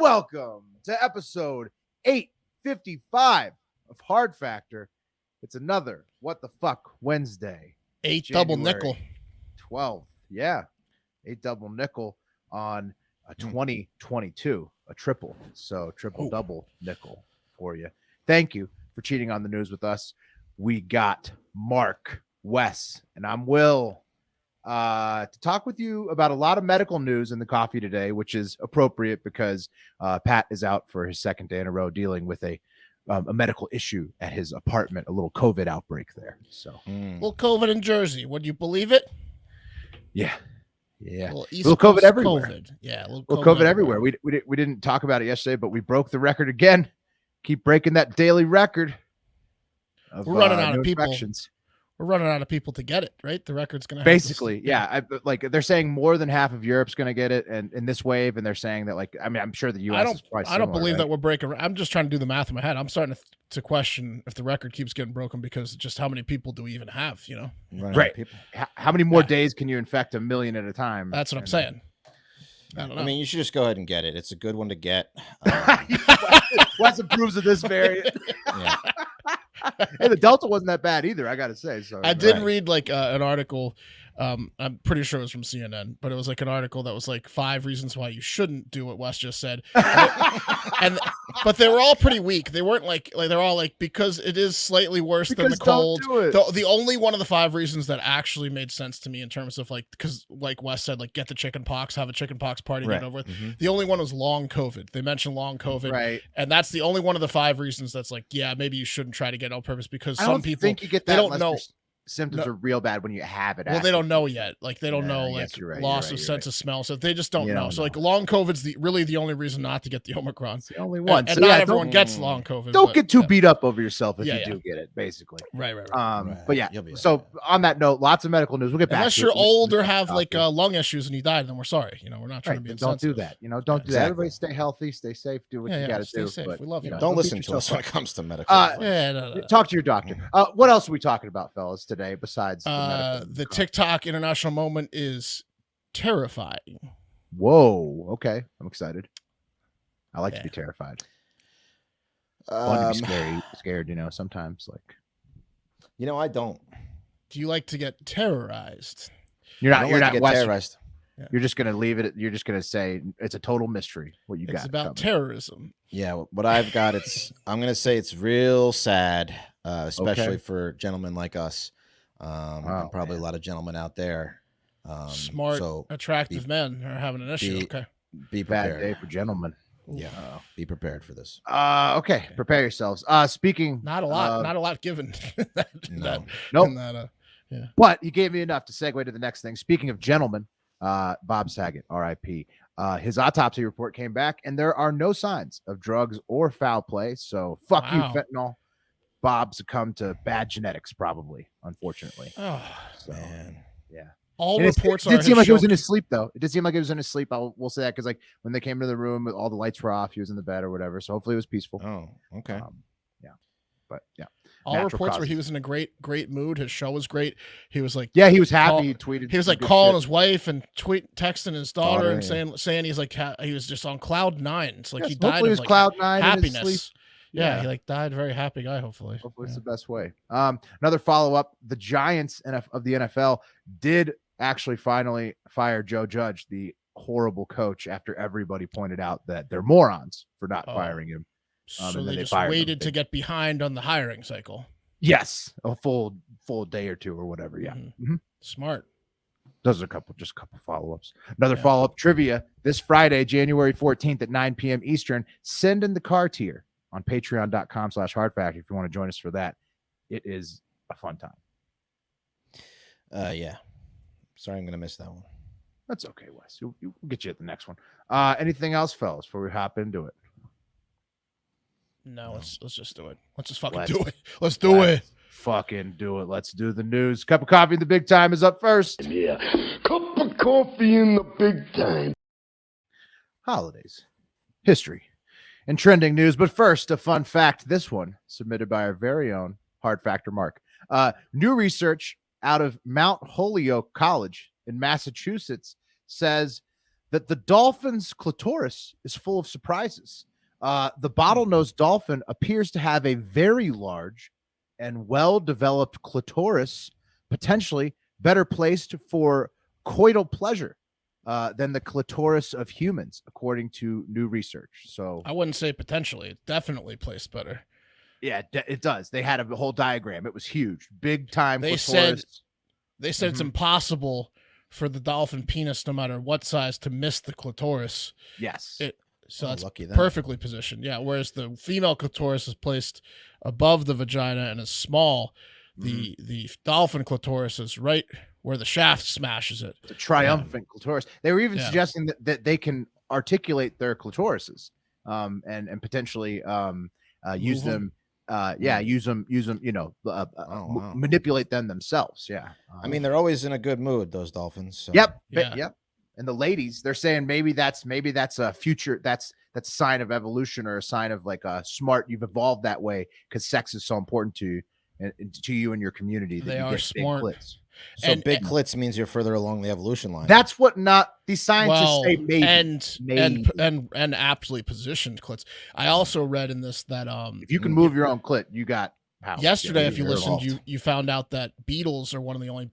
welcome to episode 855 of Hard Factor. It's another What the Fuck Wednesday. 8 double nickel. 12th. Yeah. 8 double nickel on a 2022, a triple. So triple double nickel for you. Thank you for cheating on the news with us. We got Mark, Wes, and I'm Will to talk with you about a lot of medical news in the coffee today, which is appropriate because Pat is out for his second day in a row dealing with a medical issue at his apartment, a little COVID outbreak there. So little COVID in Jersey. Would you believe it? Yeah. Yeah. Little COVID everywhere. COVID. Yeah. Little COVID everywhere. We didn't talk about it yesterday, but we broke the record again. Keep breaking that daily record. We're running out of people. Infections. We're running out of people to get it, right? The record's going to basically, yeah. They're saying more than half of Europe's going to get it, and in this wave, and they're saying that, I'm sure the U.S. is probably similar, I don't believe right? that we're breaking. I'm just trying to do the math in my head. I'm starting to question if the record keeps getting broken because just how many people do we even have? Right? How many more days can you infect 1 million at a time? That's what I'm saying. I don't know. I mean, you should just go ahead and get it. It's a good one to get. Wes approves of this variant. Yeah. Hey, the Delta wasn't that bad either, I gotta say. So I did read an article. I'm pretty sure it was from CNN, but it was like an article that was like 5 reasons why you shouldn't do what Wes just said. But they were all pretty weak. They weren't like they're all like, because it is slightly worse than the cold. The only one of the 5 reasons that actually made sense to me in terms of because like Wes said, get the chicken pox, have a chicken pox party, get over with. Mm-hmm. The only one was long COVID. They mentioned long COVID. Right. And that's the only one of the 5 reasons that's like, yeah, maybe you shouldn't try to get it on purpose because some people think you get that they don't know. Symptoms are real bad when you have it. Well, they don't know yet. They don't know loss of sense of smell. So they just don't know. So long COVID's really the only reason not to get the Omicron. It's the only one. And not everyone gets long COVID. Don't get too beat up over yourself if you do get it, basically. Right. But yeah. So on that note, lots of medical news. We'll get back. Unless you're old or have lung issues and you died, then we're sorry. We're not trying to be insensitive. Don't do that. Don't do that. Everybody stay healthy, stay safe, do what you got to do. Stay safe. We love you. Don't listen to us when it comes to medical. Talk to your doctor. What else are we talking about, fellas, today besides the TikTok international moment is terrifying. Whoa. Okay. I'm excited. I like to be terrified. Fun to be scared, sometimes I don't. Do you like to get terrorized? You're not terrorized. Yeah. You're just going to leave it. You're just going to say it's a total mystery what you got. It's about terrorism. Yeah. What I've got, I'm going to say it's real sad, especially for gentlemen like us. And probably a lot of gentlemen out there. Smart, attractive men are having an issue. Be prepared. Bad day for gentlemen. Yeah. Be prepared for this. Okay. Prepare yourselves. Speaking. Not a lot given. Nope. But you gave me enough to segue to the next thing. Speaking of gentlemen, Bob Saget, RIP. His autopsy report came back and there are no signs of drugs or foul play. So fuck you, fentanyl. Bob succumbed to bad genetics, probably, unfortunately. Oh, man. Yeah. All reports it did seem like it was in his sleep, though. It did seem like it was in his sleep. We'll say that because, when they came to the room, all the lights were off. He was in the bed or whatever. So hopefully it was peaceful. Oh, okay. Yeah. But, yeah. All reports where he was in a great mood. His show was great. He was like, he was happy. He tweeted. He was calling his wife and texting his daughter and saying he's he was just on cloud 9. It's he died of cloud 9 happiness. Yeah, he died very happy guy, hopefully. Hopefully it's the best way. Another follow-up, the Giants of the NFL did actually finally fire Joe Judge, the horrible coach, after everybody pointed out that they're morons for not firing him. So they just waited to get behind on the hiring cycle. Yes, a full day or two or whatever. Yeah. Mm-hmm. Smart. Those are a couple follow-ups. Another follow-up trivia this Friday, January 14th at 9 p.m. Eastern. Send in the car tier on patreon.com/hardfactor if you want to join us for that. It is a fun time. Yeah. Sorry, I'm going to miss that one. That's okay, Wes. We'll get you at the next one. Anything else, fellas, before we hop into it? No, let's just do it. Let's just fucking do it. Let's do it. Fucking do it. Let's do the news. Cup of coffee in the big time is up first. Yeah. Cup of coffee in the big time. Holidays, history, and trending news. But first, a fun fact. This one submitted by our very own Hard Factor Mark. New research out of Mount Holyoke College in Massachusetts says that the dolphin's clitoris is full of surprises. The bottlenose dolphin appears to have a very large and well-developed clitoris, potentially better placed for coital pleasure than the clitoris of humans, according to new research. So I wouldn't say potentially; it definitely placed better. Yeah, it does. They had a whole diagram. It was huge, big time. They clitoris. said it's impossible for the dolphin penis, no matter what size, to miss the clitoris. Yes. So it's lucky then. perfectly positioned. Yeah. Whereas the female clitoris is placed above the vagina and is small. The dolphin clitoris is right where the shaft smashes it. The triumphant clitoris. They were even Yeah. suggesting that they can articulate their clitorises and potentially use them. Use them. Wow. Manipulate them themselves. Yeah. I mean, they're always in a good mood, those dolphins. So. Yep. Yeah. Yep. And the ladies, they're saying maybe that's a future. That's a sign of evolution or a sign of like a smart. You've evolved that way because sex is so important to you and to you and your community. That They you are get big smart. clits. So big clits means you're further along the evolution line. That's what not these scientists say. Maybe and aptly positioned clits. I also read in this that if you can move your own clit, you got power. yesterday, if you you're listened, evolved. you found out that beetles are one of the only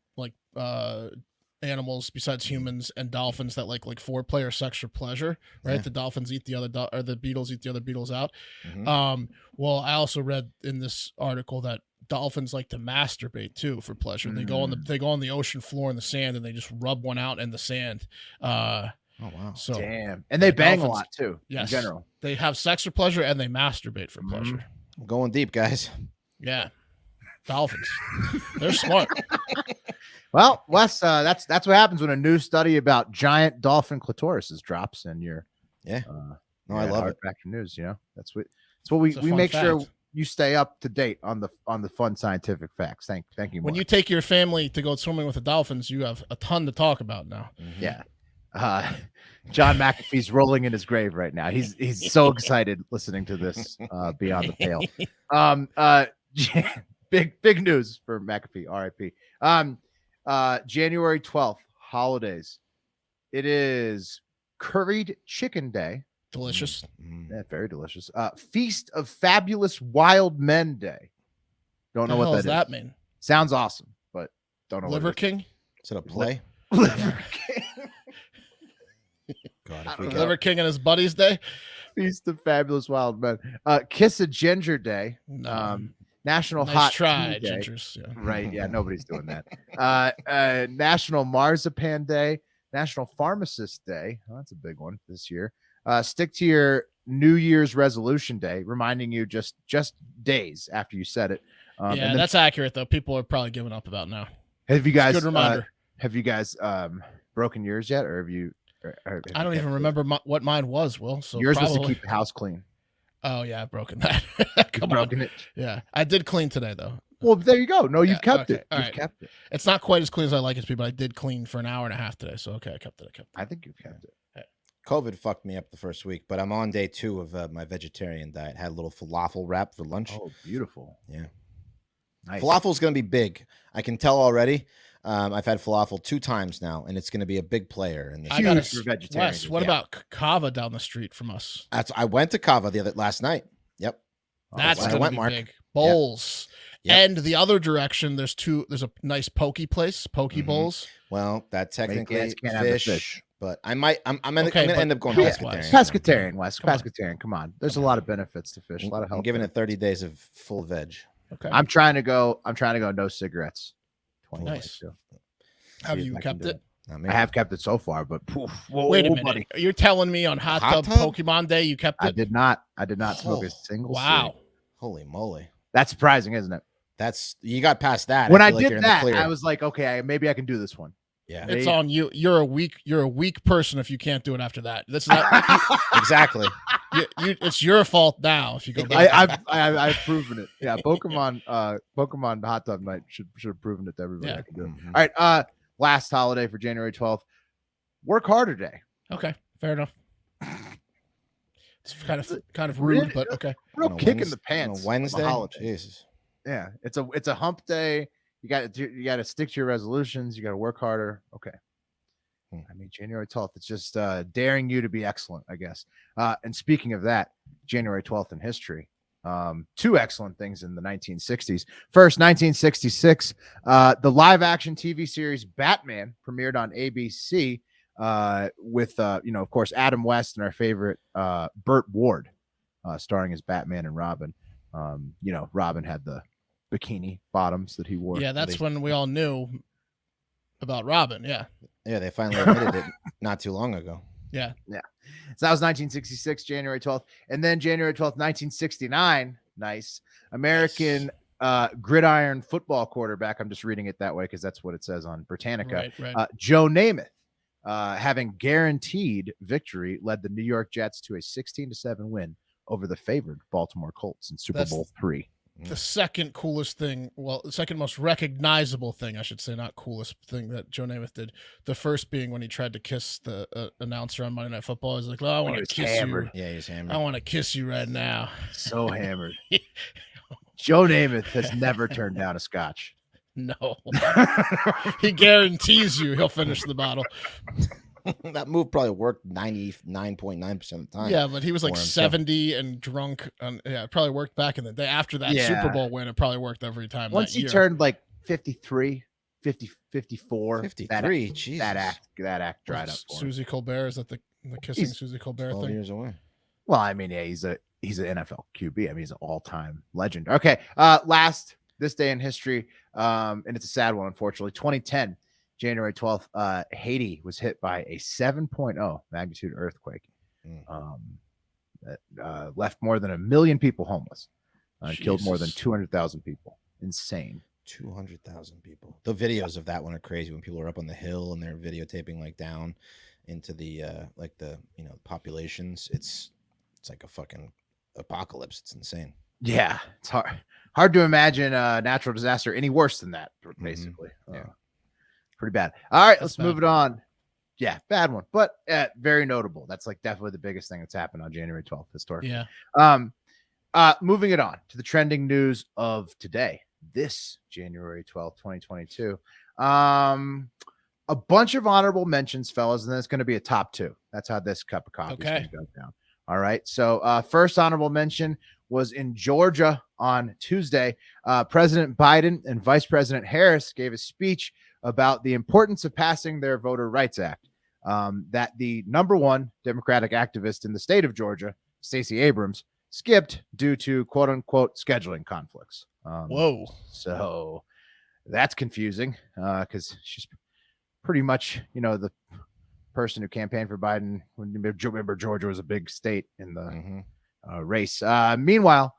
animals besides humans and dolphins that like foreplay or sex for pleasure. Right? Yeah. The dolphins eat the other or the beetles eat the other beetles out. Mhm. Well, I also read in this article that dolphins like to masturbate too for pleasure. They go on the ocean floor in the sand and they just rub one out in the sand. Oh wow. So Damn, and they bang dolphins- a lot too. Yes. In general. they have sex for pleasure and they masturbate for pleasure. I'm going deep, guys. Yeah. Dolphins. They're smart. Well, Wes, that's what happens when a new study about giant dolphin clitorises drops, and you're Yeah. No, I love Hard it. Factor News. You know, that's what we It's a we fun make sure fact. you stay up to date on the fun scientific facts. Thank you. When Mark. you take your family to go swimming with the dolphins, you have a ton to talk about now. Mhm. Yeah. John McAfee's rolling in his grave right now. He's so excited listening to this Beyond the Pale. Big news for McAfee, RIP. January 12th, holidays. It is curried chicken day. Delicious. Mm. Yeah, very delicious. Feast of Fabulous Wild Men Day. Don't know What the hell what does that mean? Sounds awesome, but don't know Liver what King? Is it a play? it is. Liver King. God, I if we don't get- Liver King and his buddies day? Feast of Fabulous Wild Men. Kiss a Ginger Day. No. National Nice Hot try, Tea Day. Gingers. Yeah. Right. Yeah, nobody's doing that. National Marzipan Day. National Pharmacist Day. Oh, that's a big one this year. Stick to your New Year's resolution day, reminding you just days after you said it. Yeah, and then- that's accurate though. People are probably giving up about now. have you guys Good reminder. have you guys broken yours yet, or have you? I don't even remember what mine was, Will. So Yours was probably... to keep the house clean. Oh yeah, I've broken that. You've Come broken on. it. Yeah, I did clean today though. Well, there you go. No, you've Yeah, kept okay, it. all You've right. kept it. It's not quite as clean as I like it to be, but I did clean for an hour and a half today. So okay, I kept it. I think you've kept it. COVID fucked me up the first week, but I'm on day 2 of my vegetarian diet. Had a little falafel wrap for lunch. Oh, beautiful. Yeah. Nice. Falafel's going to be big. I can tell already. I've had falafel 2 times now, and it's going to be a big player in this. I got Huge for vegetarians. Wes, what Yeah. about Kava down the street from us? I went to Kava last night. Yep. Oh, That's when I gonna went, be Mark. big. Bowls. Yep. And the other direction, there's a nice poke place, poke Mhm. bowls. Well, that technically guys can't have the fish, fish. but I'm gonna Okay, but end up going health-wise. pescatarian. Pescatarian, Wes. Come on. Pescatarian. Come on. There's a lot of benefits to fish. A lot of health. I'm giving it benefits. 30 days of full veg. Okay. I'm trying to go no cigarettes. Nice. 2022. Have See you if I can kept do it? Not me. I have kept it so far, but poof, whoa, Wait a whoa, minute. buddy. You're telling me on Hot Hot Tub Tub? Pokemon Day you kept it? I did not smoke Oh, a single wow. cig. Holy moly. That's surprising, isn't it? That's you got past that. When I feel like you're did in the that, clear. I was like, okay, maybe I can do this one. yeah. It's They- on you. You're a weak person if you can't do it after that. That's not Exactly. it's your fault now if you go back. I've proven it. Yeah, Pokemon Hot Tub Night should have proven it to everybody. Yeah. I can do it. Mhm. All right, last holiday for January 12th. Work harder day. Okay, fair enough. It's kind of rude, but okay. Real On a kick in Wednes- the pants. On a of a Wednesday. holiday. Jesus. Yeah, it's a hump day. You got to stick to your resolutions. You got to work harder. Okay. I mean, January 12th, it's just daring you to be excellent, I guess. And speaking of that, January 12th in history, two excellent things in the 1960s. First, 1966, the live action TV series Batman premiered on ABC with, of course, Adam West and our favorite Burt Ward starring as Batman and Robin. Robin had the bikini bottoms that he wore. Yeah, that's when we all knew about Robin. Yeah. Yeah, they finally admitted it not too long ago. Yeah. Yeah. So that was 1966, January 12th. And then January 12th, 1969. Nice. American gridiron football quarterback. I'm just reading it that way because that's what it says on Britannica. Right. Joe Namath, having guaranteed victory, led the New York Jets to a 16-7 win over the favored Baltimore Colts in Super Bowl III. The second coolest thing, the second most recognizable thing, I should say, not coolest thing that Joe Namath did. The first being when he tried to kiss the announcer on Monday Night Football. He's like, "Oh, I want to kiss you." Yeah, he's hammered. I want to kiss you right now. So hammered. Joe Namath has never turned down a scotch. No. He guarantees you he'll finish the bottle. That move probably worked 99.9% of the time. Yeah, but he was like 70 and drunk. It probably worked back in the day. After that Super Bowl win, it probably worked every time. Once he turned like 53, 50, 54. 53, Jesus. That act dried up. Susie Colbert, is that the kissing Susie Colbert 12 thing? years away. Well, I mean, yeah, he's an NFL QB. I mean, he's an all-time legend. Okay, last this day in history, and it's a sad one, unfortunately. 2010. January 12th, Haiti was hit by a 7.0 magnitude earthquake. That left more than 1 million people homeless. Killed more than 200,000 people. Insane. 200,000 people. The videos of that one are crazy when people are up on the hill and they're videotaping like down into the populations. It's like a fucking apocalypse. It's insane. Yeah, it's hard to imagine a natural disaster any worse than that, basically. Yeah. Pretty bad. All right, let's move it on. Yeah, bad one, but very notable. That's like definitely the biggest thing that's happened on January 12th historically. Yeah. Moving it on to the trending news of today, this January 12th, 2022. A bunch of honorable mentions, fellas, and then it's going to be a top two. That's how this cup of coffee is going to go down. All right. So first honorable mention was in Georgia on Tuesday. President Biden and Vice President Harris gave a speech about the importance of passing their Voter Rights Act, that the number one Democratic activist in the state of Georgia, Stacy Abrams, skipped due to quote unquote scheduling conflicts. Whoa. So that's confusing because she's pretty much, the person who campaigned for Biden. Remember, Georgia was a big state in the race. Meanwhile,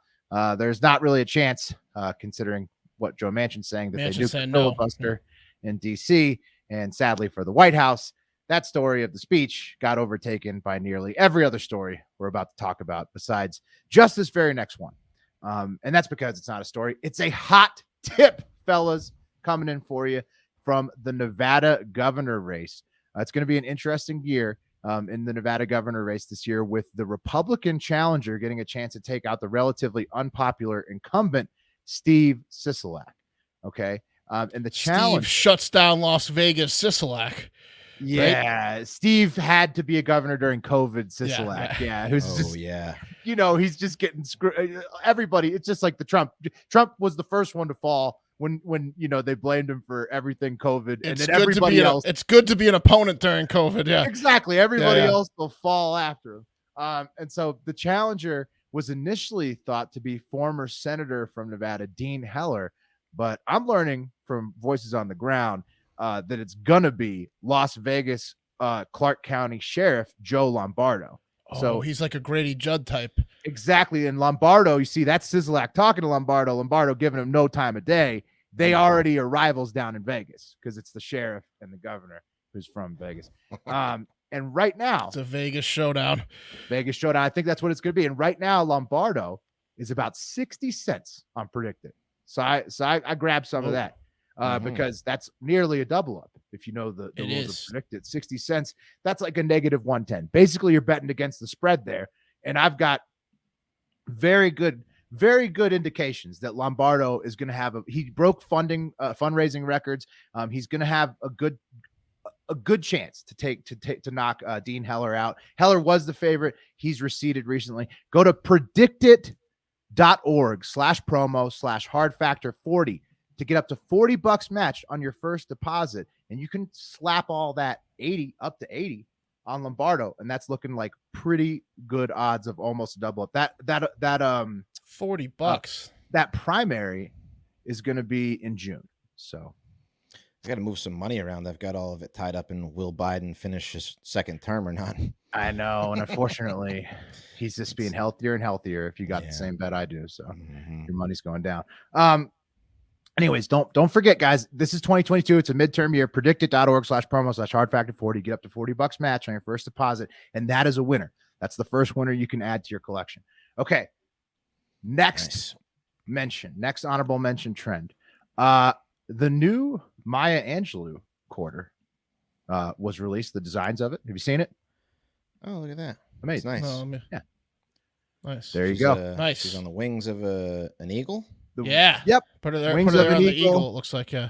there's not really a chance, considering what Joe Manchin's saying, that they do filibuster in DC, and sadly for the White House, that story of the speech got overtaken by nearly every other story we're about to talk about besides just this very next one. And that's because it's not a story. It's a hot tip, fellas, coming in for you from the Nevada governor race. It's going to be an interesting year in the Nevada governor race this year, with the Republican challenger getting a chance to take out the relatively unpopular incumbent, Steve Sisolak. Okay. And the challenge shuts down Las Vegas, Sisolak. Yeah, right? Steve had to be a governor during COVID. Sisolak, he's just getting screwed. Everybody, it's just like the Trump. Trump was the first one to fall when they blamed him for everything COVID, and then everybody else. It's good to be an opponent during COVID. Yeah, exactly. Everybody else will fall after him. And so the challenger was initially thought to be former senator from Nevada, Dean Heller, but I'm learning from voices on the ground that it's gonna be Las Vegas, Clark County Sheriff Joe Lombardo. So he's like a Grady Judd type. Exactly. And Lombardo, you see, that's Sisolak talking to Lombardo giving him no time of day. They already are rivals down in Vegas because it's the sheriff and the governor who's from Vegas. And right now, it's a Vegas showdown. I think that's what it's going to be. And right now, Lombardo is about 60 cents on PredictIt. So I grabbed some of that because that's nearly a double up. If you know the rules of PredictIt, 60 cents, that's like a negative 110. Basically, you're betting against the spread there. And I've got very good indications that Lombardo is going to have he broke fundraising records. He's going to have a good chance to knock Dean Heller out. Heller was the favorite. He's receded recently. Go to predictit.org/promo/hardfactor40 to get up to $40 matched on your first deposit. And you can slap all that 80 up to 80 on Lombardo. And that's looking like pretty good odds of almost double up. That $40. That primary is going to be in June. So I've got to move some money around. I've got all of it tied up in will Biden finish his second term or not. I know. And unfortunately, he's just being healthier and healthier if you got the same bet I do. So your money's going down. Anyways, don't forget, guys, this is 2022. It's a midterm year. Predictit.org/promo/hardfactor40. Get up to $40 match on your first deposit. And that is a winner. That's the first winner you can add to your collection. Okay. Next honorable mention trend. The new Maya Angelou quarter was released. The designs of it. Have you seen it? Oh, look at that. Amazing. It's nice. Yeah. Nice. There you go. Nice. She's on the wings of an eagle. Yeah. Yep. Put her there. Wings Put her of there an on the eagle. eagle. It looks like Yeah.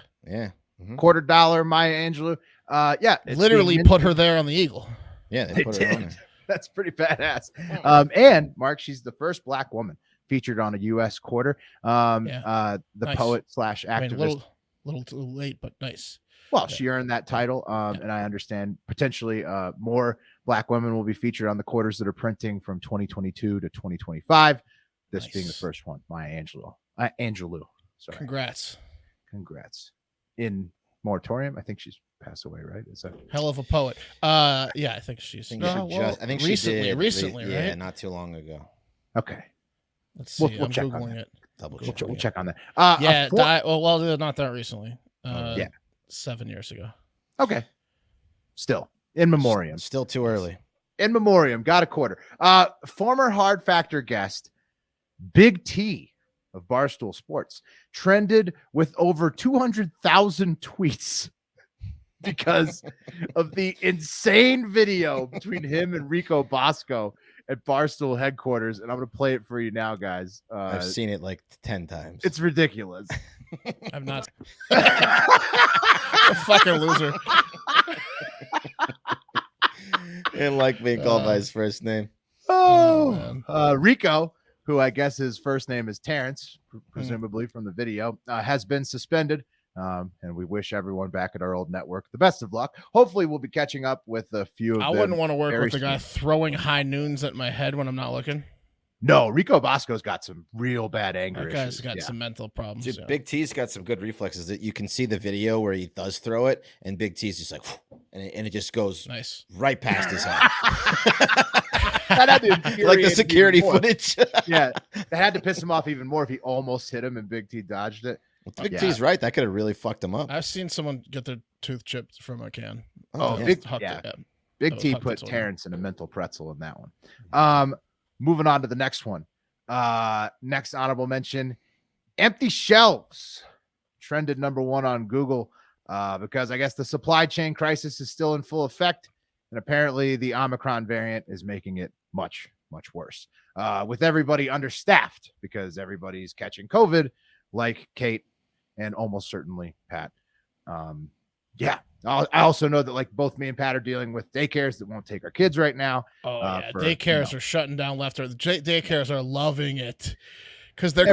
$250 Maya Angelou. Yeah. it's literally being put her there on the eagle. Yeah, They put her on did. there. That's pretty badass. And Mark, she's the first Black woman featured on a U.S. quarter. The Nice. poet / activist. I mean, little too late, but nice. Well, she earned that title. And I understand potentially more Black women will be featured on the quarters that are printing from 2022 to 2025. This being the first one, Maya Angelou. Sorry. Congrats. In moratorium, I think she's passed away, right? Is that Hell of a poet. Yeah, I think she's. I think she did recently, right? Yeah, not too long ago. okay? Let's see. We'll I'm check on googling that. it. Double We'll check. check on that. Yeah, not that recently. Yeah. 7 years ago. Okay. Still in memoriam. Still too early. In memoriam. Got a quarter. Former Hard Factor guest Big T of Barstool Sports trended with over 200,000 tweets because of the insane video between him and Rico Bosco at Barstool headquarters. And I'm going to play it for you now, guys. I've seen it like 10 times. It's ridiculous. I'm not a fucking loser. And like being called by his first name. Rico, who I guess his first name is Terrance, presumably from the video, has been suspended. And we wish everyone back at our old network the best of luck. Hopefully, we'll be catching up with a few of them. I wouldn't want to work with the guy soon. throwing high noons at my head when I'm not looking. No, Rico Bosco's got some real bad anger That guy's issues. got some mental problems. Dude, yeah. Big T's got some good reflexes. That you can see the video where he does throw it, and Big T's just like, and it just goes Nice. right past his head. That had to Like the infuriate him security even more. footage. Yeah, that had to piss him off even more if he almost hit him and Big T dodged it. Big T's right. That could have really fucked him up. I've seen someone get their tooth chipped from a can. Oh, yeah. Big, Hucked yeah. it, yeah. Big That was T Hucked put it, so Terrance in a mental pretzel in that one. Moving on to the next one. Next honorable mention, empty shelves trended #1 on Google because I guess the supply chain crisis is still in full effect. And apparently the Omicron variant is making it much, much worse with everybody understaffed because everybody's catching COVID like Kate and almost certainly Pat. Yeah. I also know that like both me and Pat are dealing with daycares that won't take our kids right now. Oh yeah, for, daycares are shutting down left. Or the daycares are loving it because they're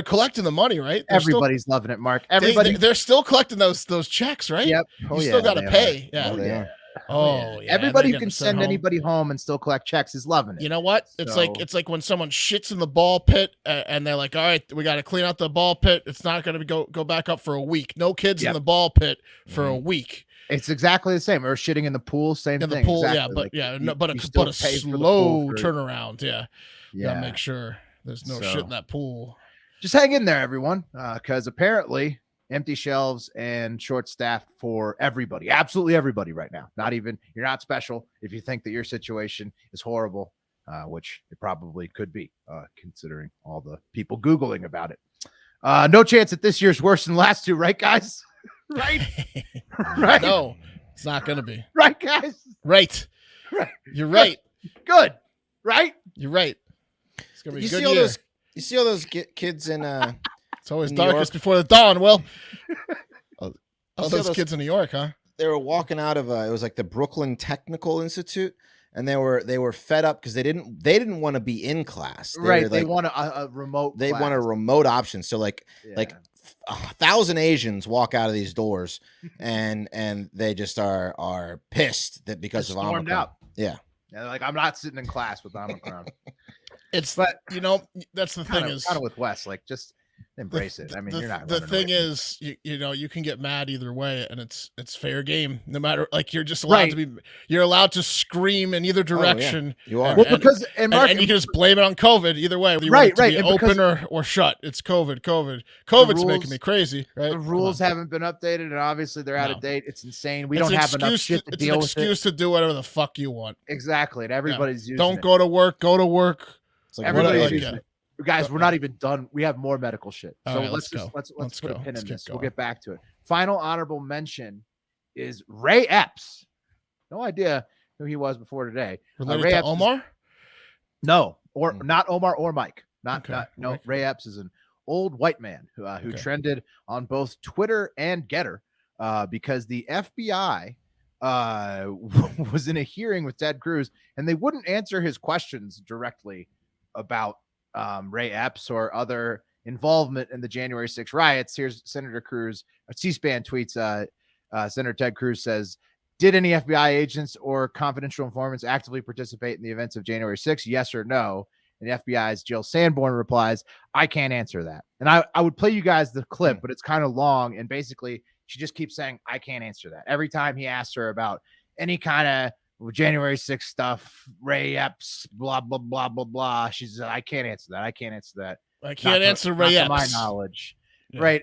collecting the money, right? Everybody's loving it, Mark. Everybody, they're still collecting those checks, right? Yep. You still got to pay. Yeah. Oh, they are. Oh yeah. Everybody who they're can getting sent send home. anybody home and still collect checks is loving it. You know what? It's So- like when someone shits in the ball pit and they're like, "All right, we got to clean out the ball pit. It's not going to go back up for a week. No kids in the ball pit for a week." It's exactly the same. Or shitting in the pool, same In thing. the pool, exactly. yeah, but Like, yeah, you- no, but you a still but a pay for the slow pool for- turnaround. Yeah, Yeah. gotta make sure there's no shit in that pool. Just hang in there, everyone, because apparently empty shelves and short staffed for everybody, absolutely everybody right now. Not even, you're not special if you think that your situation is horrible, which it probably could be, considering all the people Googling about it. No chance that this year's worse than the last two, right, guys? Right? Right? No, it's not gonna be. Right, guys? Right. Right. You're right. Good. Right? You're right. It's gonna be You a good see all year. those? You see all those kids in? It's always New darkest York. before the dawn. Will all see those those- kids in New York, huh? they were walking out of it was like the Brooklyn Technical Institute, and they were fed up because they didn't want to be in class. They want a remote. They class. want a remote option. So like 1,000 Asians walk out of these doors, and they just are pissed that because of Omicron. Out. Yeah, like I'm not sitting in class with Omicron. That's the thing is kind of with Wes, like just embrace it. I mean, you're not. The thing is, you can get mad either way, and it's fair game. No matter, like, you're just allowed to be. You're allowed to scream in either direction. You are. Well, because and you can just blame it on COVID either way. You want it to be open or shut. It's COVID. COVID's making me crazy. Right? The rules haven't been updated, and obviously they're out of date. It's insane. We don't have enough shit to deal with. It's an excuse to do whatever the fuck you want. Exactly, and everybody's using. Don't go to work. Go to work. It's like everybody's using it. Guys, we're not even done. We have more medical shit. So right, let's put a pin in this. We'll get back to it. Final honorable mention is Ray Epps. No idea who he was before today. Related Ray to Epps Omar? No, not Omar or Mike. No. Mike. Ray Epps is an old white man who trended on both Twitter and Getter because the FBI was in a hearing with Ted Cruz, and they wouldn't answer his questions directly about Ray Epps or other involvement in the January 6 riots. Here's Senator Cruz. C-SPAN tweets, Senator Ted Cruz says, did any FBI agents or confidential informants actively participate in the events of January 6? Yes or no? And the FBI's Jill Sanborn replies, I can't answer that. And I would play you guys the clip, but it's kind of long. And basically, she just keeps saying, I can't answer that. Every time he asks her about any kind of January 6th stuff, Ray Epps, blah, blah, blah, blah, blah. She said, I can't answer that. I can't answer that. I can't answer Ray Epps. To my knowledge. Yeah. Right.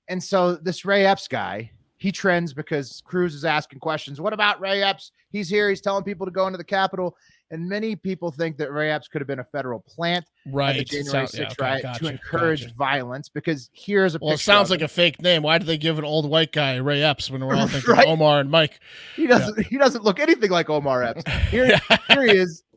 And so this Ray Epps guy, he trends because Cruz is asking questions. What about Ray Epps? He's here. He's telling people to go into the Capitol. And many people think that Ray Epps could have been a federal plant at the January 6th riot to encourage violence, because here's a picture. It sounds like a fake name. Why did they give an old white guy Ray Epps when we're all thinking Omar and Mike? He doesn't look anything like Omar Epps. Here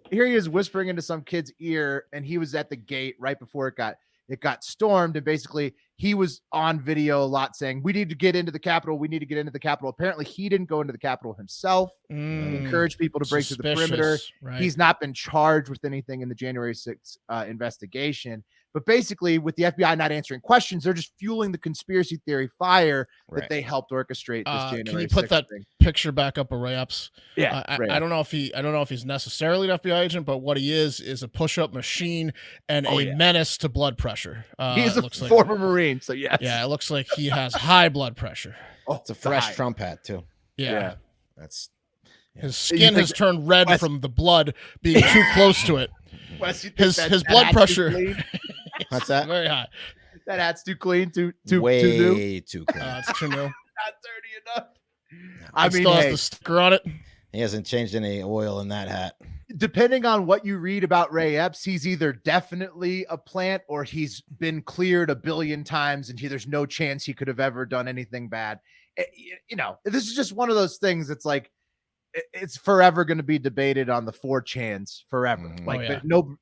he is whispering into some kid's ear, and he was at the gate right before it got stormed, and basically he was on video a lot saying, we need to get into the Capitol. We need to get into the Capitol. Apparently he didn't go into the Capitol himself. He encouraged people to break through the perimeter. Right. He's not been charged with anything in the January 6th investigation. But basically, with the FBI not answering questions, they're just fueling the conspiracy theory fire that they helped orchestrate this January 6th. Can you put that picture back up of Ray Epps? Yeah, I don't know if he's necessarily an FBI agent, but what he is a push-up machine and a menace to blood pressure. He's a former Marine, so yes. Yeah, it looks like he has high blood pressure. Oh, it's a fresh Trump hat too. Yeah. That's his skin has turned red from the blood being too close to it. Wes, his blood pressure. What's that? Very high. That hat's too clean, too way too clean. It's too new. Not dirty enough. I mean, still has the sticker on it. He hasn't changed any oil in that hat. Depending on what you read about Ray Epps, he's either definitely a plant or he's been cleared a billion times and there's no chance he could have ever done anything bad. This is just one of those things. It's like, it's forever going to be debated on the 4chans forever. But no,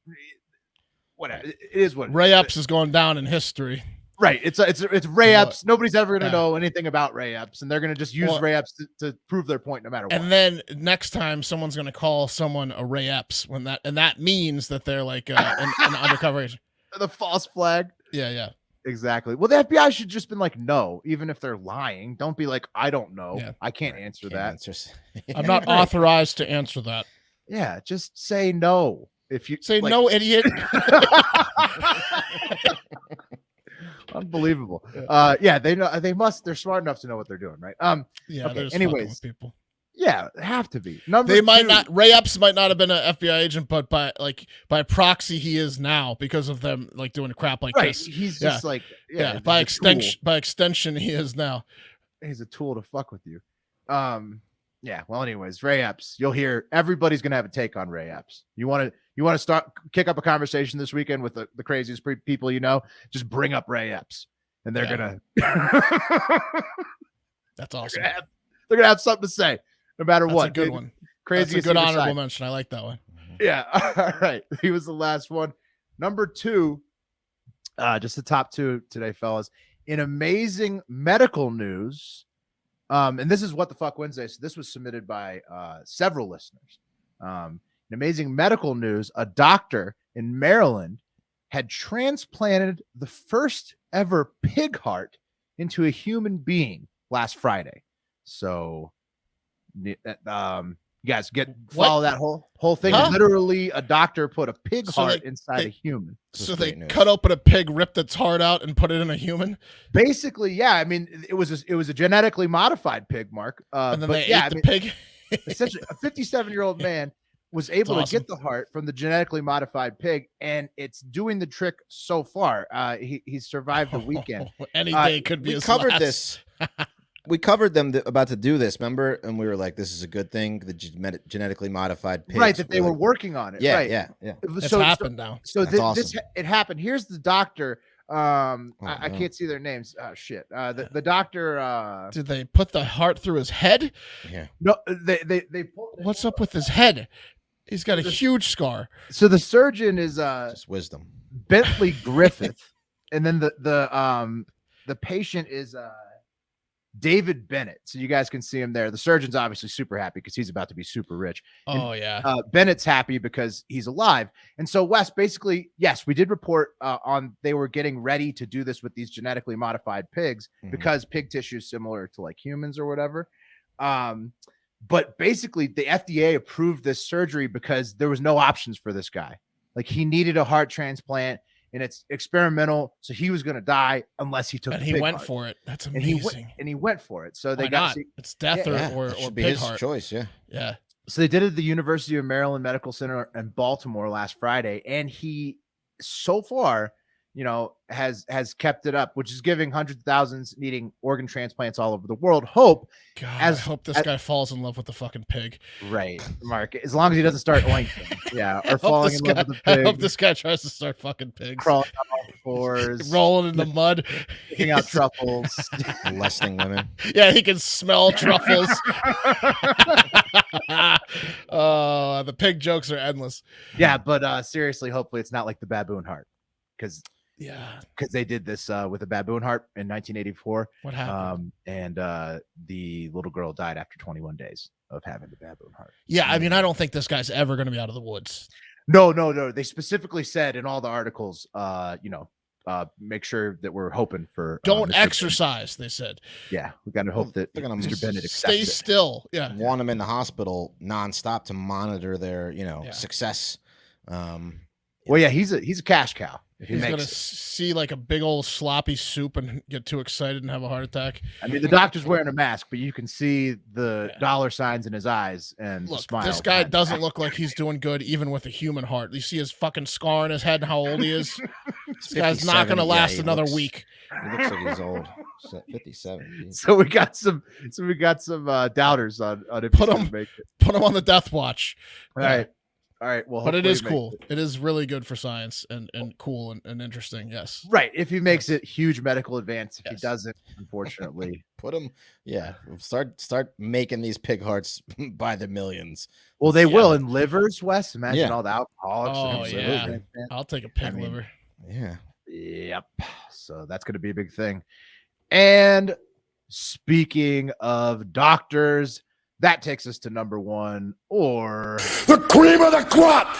whatever. It is what Ray Epps is going down in history. Right. It's Ray Epps. Nobody's ever going to know anything about Ray Epps, and they're going to just use Ray Epps to prove their point no matter what. And then next time someone's going to call someone a Ray Epps and that means that they're like an undercover agent. The false flag. Yeah. Exactly. Well, the FBI should just been like, no, even if they're lying, don't be like, I don't know. Yeah. I can't answer that. I'm not authorized to answer that. Yeah. Just say no. If you say no, idiot. Unbelievable. They know they're smart enough to know what they're doing, right? Okay. Anyways, people. Yeah, have to be. Ray Epps might not have been an FBI agent, but by proxy he is now because of them like doing crap like this. He's just like by extension he is now. He's a tool to fuck with you. Well, anyways, Ray Epps. You'll hear everybody's gonna have a take on Ray Epps. You want to kick up a conversation this weekend with the craziest people you know? Just bring up Ray Epps, and they're gonna. That's awesome. They're gonna have something to say, no matter what. That's a good one. Crazy. That's a good honorable mention. I like that one. Yeah. All right. He was the last one. Number 2. Just the top 2 today, fellas. In amazing medical news, And this is What the Fuck Wednesday. So this was submitted by several listeners. An amazing medical news. A doctor in Maryland had transplanted the first ever pig heart into a human being last Friday. So you guys follow that whole thing. Huh? Literally a doctor put a pig heart inside a human. So they cut open a pig, ripped its heart out, and put it in a human. Basically, yeah. I mean, it was a genetically modified pig, Mark. And then they ate the pig. Essentially, a 57-year-old man was able to get the heart from the genetically modified pig, and it's doing the trick so far. He survived the weekend. Any day could be. We covered this. We covered them about to do this, remember? And we were like, "This is a good thing." The genetically modified pigs, right? That they were working on it. Yeah, right. yeah. It's happened now. So awesome. it happened. Here's the doctor. I can't see their names. Oh shit. The doctor. Did they put the heart through his head? Yeah. No, they pulled. What's up with his head? He's got a huge scar. So the surgeon is just wisdom. Bentley Griffith, and then the patient is David Bennett. So you guys can see him there. The surgeon's obviously super happy because he's about to be super rich. Oh, yeah. Bennett's happy because he's alive. And so, Wes, basically, yes, we did report on they were getting ready to do this with these genetically modified pigs because pig tissue is similar to like humans or whatever. But basically, the FDA approved this surgery because there was no options for this guy. Like, he needed a heart transplant. And it's experimental, so he was going to die unless he took. And the he pig went heart. for it. That's amazing. And he went for it. So they Why got not? It's death or be pig his heart choice. Yeah, yeah. So they did it at the University of Maryland Medical Center in Baltimore last Friday, and he, so far, has kept it up, which is giving hundreds of thousands needing organ transplants all over the world hope. God, I hope this guy falls in love with the fucking pig. Right, Mark. As long as he doesn't start oinking, or falling in love with the pig. I hope this guy tries to start fucking pigs, crawling on all fours, rolling in the mud, picking out truffles, molesting women. Yeah, he can smell truffles. Oh, the pig jokes are endless. Yeah, but seriously, hopefully it's not like the baboon heart, because they did this with a baboon heart in 1984. What happened? And the little girl died after 21 days of having the baboon heart. Yeah, I mean, I don't think this guy's ever going to be out of the woods. No. They specifically said in all the articles, make sure that we're hoping for. Don't exercise, they said. Yeah, we got to hope that Mr. Bennett stay still. Yeah, want them in the hospital nonstop to monitor their, success. Well, yeah, he's a cash cow. He's going to see like a big old sloppy soup and get too excited and have a heart attack. I mean, the doctor's wearing a mask, but you can see the dollar signs in his eyes and the smile. This guy doesn't look like he's doing good even with a human heart. You see his fucking scar in his head and how old he is. This guy's not going to last another week. He looks like he's old. 57. Geez. So we got some doubters on if put him on the death watch. All right. Well, but it is cool. It is really good for science and cool and interesting. Yes. Right. If he makes it huge medical advance, if he doesn't, unfortunately, put him. Yeah. Start making these pig hearts by the millions. Well, they will in livers, Wes. Imagine all the alcoholics. Oh yeah. I'll take a pig liver. Yeah. Yep. So that's going to be a big thing. And speaking of doctors, that takes us to number one, or the cream of the crop.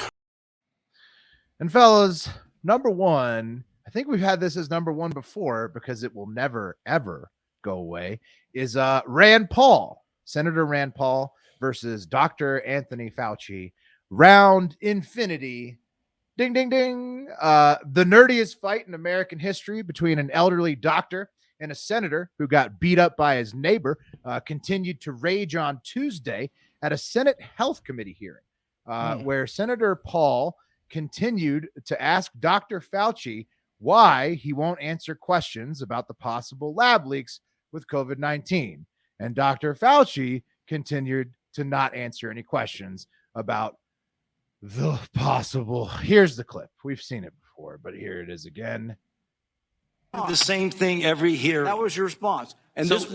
And fellas, number one, I think we've had this as number one before because it will never, ever go away, is Rand Paul, Senator Rand Paul versus Dr. Anthony Fauci. Round infinity. Ding, ding, ding. The nerdiest fight in American history between an elderly doctor and a senator who got beat up by his neighbor continued to rage on Tuesday at a Senate Health Committee hearing, where Senator Paul continued to ask Dr. Fauci why he won't answer questions about the possible lab leaks with COVID-19. And Dr. Fauci continued to not answer any questions about the possible. Here's the clip. We've seen it before, but here it is again. The same thing every hearing. That was your response. And this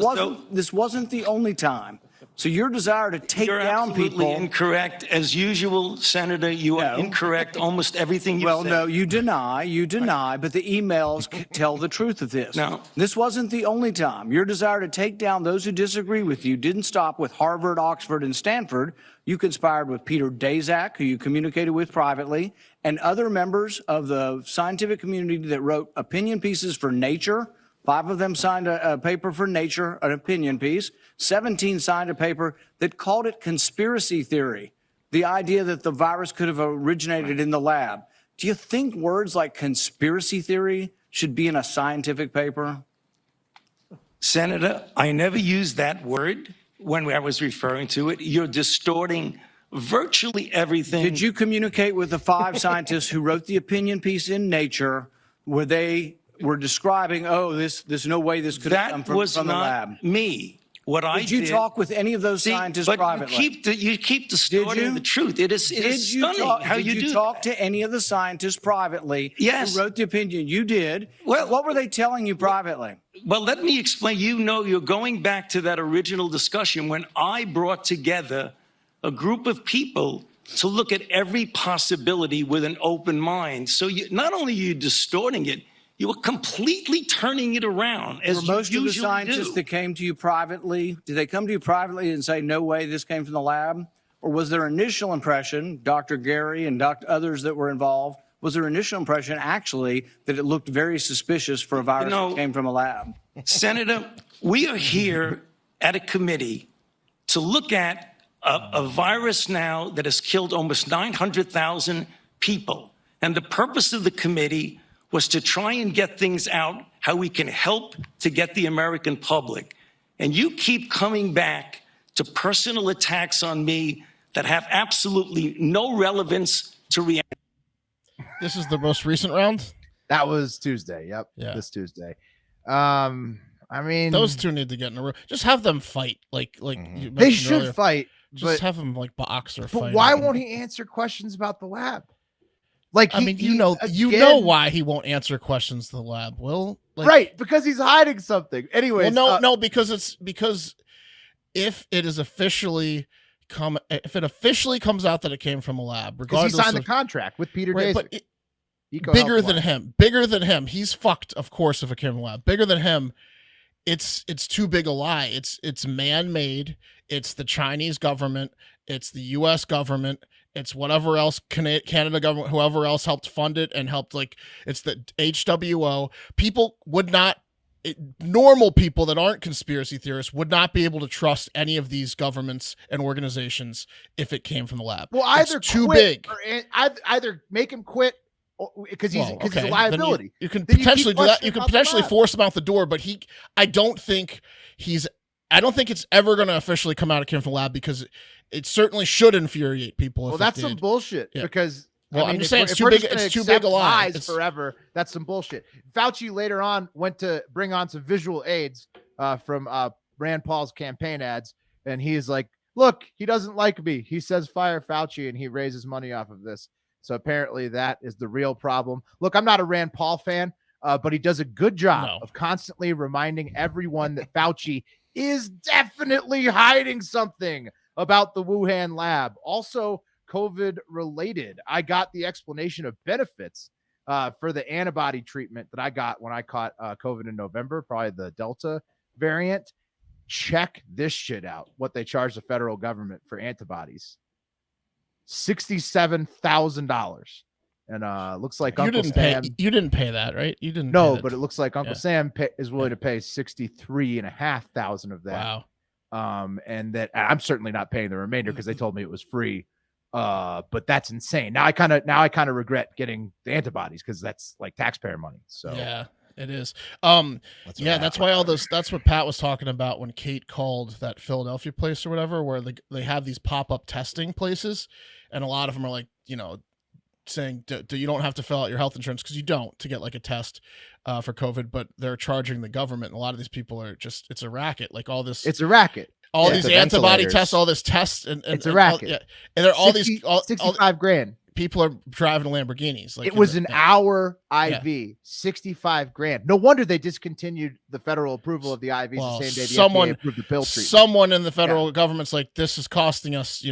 wasn't the only time So your desire to take You're down absolutely people. incorrect. As usual, Senator, you are incorrect almost everything you Well, say. no, you deny, but the emails tell the truth of this. No. This wasn't the only time. Your desire to take down those who disagree with you didn't stop with Harvard, Oxford, and Stanford. You conspired with Peter Daszak, who you communicated with privately, and other members of the scientific community that wrote opinion pieces for Nature. 5 of them signed a paper for Nature, an opinion piece. 17 signed a paper that called it conspiracy theory, the idea that the virus could have originated in the lab. Do you think words like conspiracy theory should be in a scientific paper? Senator, I never used that word when I was referring to it. You're distorting virtually everything. Did you communicate with the 5 scientists who wrote the opinion piece in Nature where they were describing, there's no way this could have come from the lab? Me. What I did. Did you talk with any of those scientists privately? You keep distorting the truth. It is stunning how you do. Did you talk to any of the scientists privately? Yes. Who wrote the opinion? You did. Well, what were they telling you privately? Well, let me explain. You're going back to that original discussion when I brought together a group of people to look at every possibility with an open mind. So not only are you distorting it, you were completely turning it around, as you most of the usually scientists do. that came to you privately, did they come to you privately and say, no way, this came from the lab? Or was their initial impression, Dr. Gary and others that were involved, was their initial impression actually that it looked very suspicious for a virus that came from a lab? Senator, we are here at a committee to look at a virus now that has killed almost 900,000 people. And the purpose of the committee was to try and get things out, how we can help to get the American public. And you keep coming back to personal attacks on me that have absolutely no relevance to reality. This is the most recent round? That was Tuesday. Yep. Yeah. This Tuesday. I mean, those two need to get in a room. Just have them fight. Like you they mentioned should earlier. fight. Just have them like box or fight. But why won't he answer questions about the lab? Like, you know why he won't answer questions to the lab, Will? Like, right, because he's hiding something. Anyways, well, because if it officially comes out that it came from a lab, regardless, he signed the contract with Peter Daszak. But bigger than him, he's fucked. Of course, if it came from a lab, bigger than him, it's too big a lie. It's man-made. It's the Chinese government. It's the U.S. government. It's whatever else, Canada government, whoever else helped fund it and helped, it's the HWO. People would not, normal people that aren't conspiracy theorists would not be able to trust any of these governments and organizations if it came from the lab. Well, either it's too big. Or either make him quit because he's a liability. You can potentially do that. You can potentially force him out the door, but I don't think it's ever going to officially come out it came from the lab because it certainly should infuriate people. Well, that's some bullshit because. Well, I'm just saying it's too big. It's too big a lie. It's forever. That's some bullshit. Fauci later on went to bring on some visual aids from Rand Paul's campaign ads, and he's like, "Look, he doesn't like me. He says fire Fauci, and he raises money off of this." So apparently, that is the real problem. Look, I'm not a Rand Paul fan, but he does a good job of constantly reminding everyone that Fauci is definitely hiding something about the Wuhan lab. Also, COVID related. I got the explanation of benefits for the antibody treatment that I got when I caught COVID in November, probably the Delta variant. Check this shit out. What they charge the federal government for antibodies. $67,000. And looks like Uncle Sam. You didn't pay that, right? You didn't. No, but it looks like Uncle Sam is willing to pay $63,500 of that. Wow. And that I'm certainly not paying the remainder because they told me it was free. But that's insane. Now I kind of regret getting the antibodies because that's like taxpayer money. So yeah, it is. That's why that's what Pat was talking about when Kate called that Philadelphia place or whatever, where they have these pop-up testing places, and a lot of them are like, saying you don't have to fill out your health insurance because you don't to get like a test for COVID, but they're charging the government. And a lot of these people are just, it's a racket. Like all this, it's a racket. All these antibody tests, all this tests, and it's a racket. And they're all these $65,000. people are driving Lamborghinis. Like it was an hour IV, 65 grand. No wonder they discontinued the federal approval of the IVs the same day the FDA approved the pill treatment. Someone in the federal government's like, this is costing us,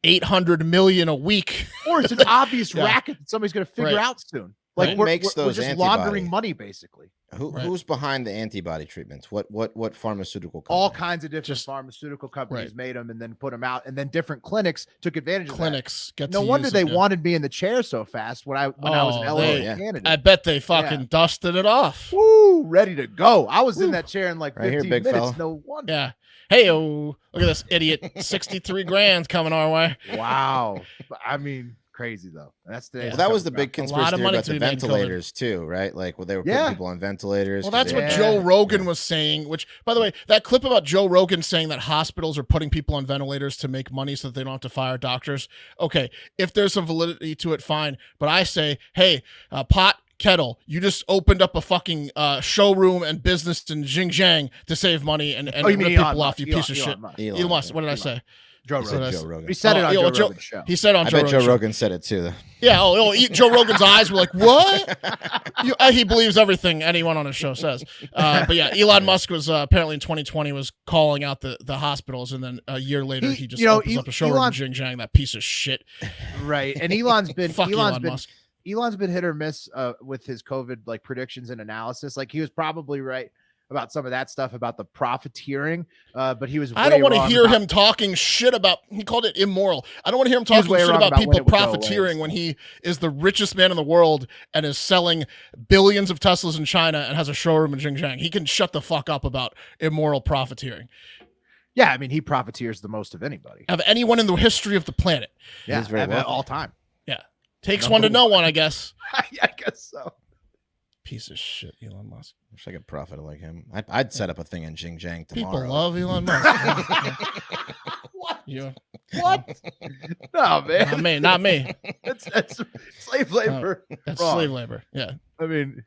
$800 million a week. Or it's an obvious racket that somebody's going to figure out soon. Like we're just laundering money, basically. Who's behind the antibody treatments? What pharmaceutical company? All kinds of different pharmaceutical companies made them and then put them out, and then different clinics took advantage of that. No wonder they wanted me in the chair so fast when I was an LA candidate. I bet they fucking dusted it off. Woo, ready to go. I was in that chair in like 15 minutes. Fella. No wonder. Yeah. Hey, look at this idiot. 63 grand coming our way. Wow. I mean, crazy though. That's the that was the big conspiracy theory about the ventilators too, right? Like, they were putting people on ventilators. Well, that's what Joe Rogan was saying. Which, by the way, that clip about Joe Rogan saying that hospitals are putting people on ventilators to make money so that they don't have to fire doctors. Okay, if there's some validity to it, fine. But I say, hey, pot kettle, you just opened up a fucking showroom and business in Xinjiang to save money and rip people off. You piece of shit. Elon Musk. What did I say? Joe Rogan. He said it on Joe Rogan's show. He said on I Joe bet Rogan Joe Rogan said it too. Though. Yeah. Joe Rogan's eyes were like, what? He believes everything anyone on his show says. But yeah, Elon Musk was apparently in 2020 was calling out the hospitals, and then a year later he just opens up a showroom in Xinjiang. That piece of shit. Right. And Elon's been Musk. Elon's been hit or miss with his COVID predictions and analysis. Like, he was probably right about some of that stuff about the profiteering, but he was. I don't want to hear him talking shit about. He called it immoral. I don't want to hear him talking shit about people profiteering when he is the richest man in the world and is selling billions of Teslas in China and has a showroom in Xinjiang. He can shut the fuck up about immoral profiteering. Yeah, I mean, he profiteers the most of anybody. Of anyone in the history of the planet. Yeah, at all time. Yeah, takes one to know one, I guess. I guess so. Piece of shit, Elon Musk. Wish I could profit like him. I'd set up a thing in Xinjiang tomorrow. People love Elon Musk. What? Yeah. What? No, man. Not me. That's slave labor. That's slave labor. Yeah. I mean,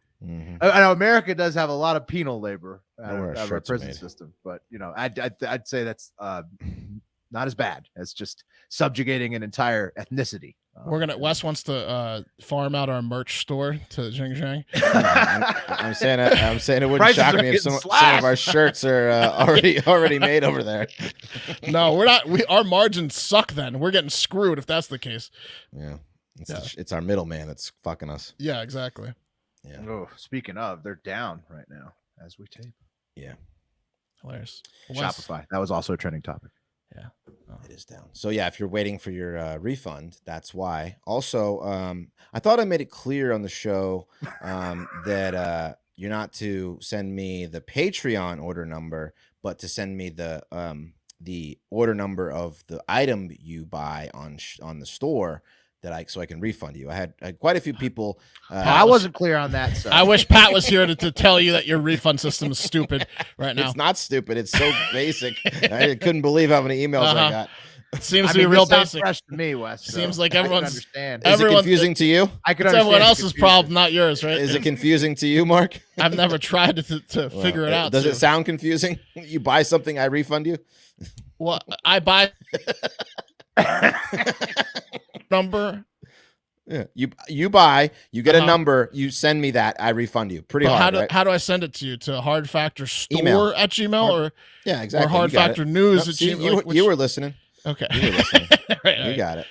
I know America does have a lot of penal labor out of our prison system, but I'd say that's not as bad as just subjugating an entire ethnicity. Wes wants to farm out our merch store to Xinjiang. I'm saying it wouldn't shock me if some of our shirts are already made over there. No, we're not. Our margins suck. Then we're getting screwed if that's the case. Yeah, it's our middleman that's fucking us. Yeah, exactly. Yeah. Oh, speaking of, they're down right now as we tape. Yeah, hilarious. Shopify. That was also a trending topic. Yeah. It is down. So yeah, if you're waiting for your refund, that's why. Also, I thought I made it clear on the show that you're not to send me the Patreon order number, but to send me the order number of the item you buy on the store so I can refund you. I had quite a few people. I wasn't clear on that. So. I wish Pat was here to tell you that your refund system is stupid right now. It's not stupid. It's so basic. I couldn't believe how many emails I got. It seems to be real basic. Fresh to me, Wes. Seems like everyone's understand. Is it confusing to you? I could understand. Everyone else's confusion. problem, not yours, right? Is it confusing to you, Mark? I've never tried to figure it out. Does it sound confusing? You buy something, I refund you? Well, I buy number. Yeah, you buy, you get a number, you send me that, I refund you. Pretty hard. How do I send it to you? To Hard Factor Store Email. at Gmail or exactly. Or Hard Factor News at Gmail? You were listening. Okay, you were listening. Right. You got it.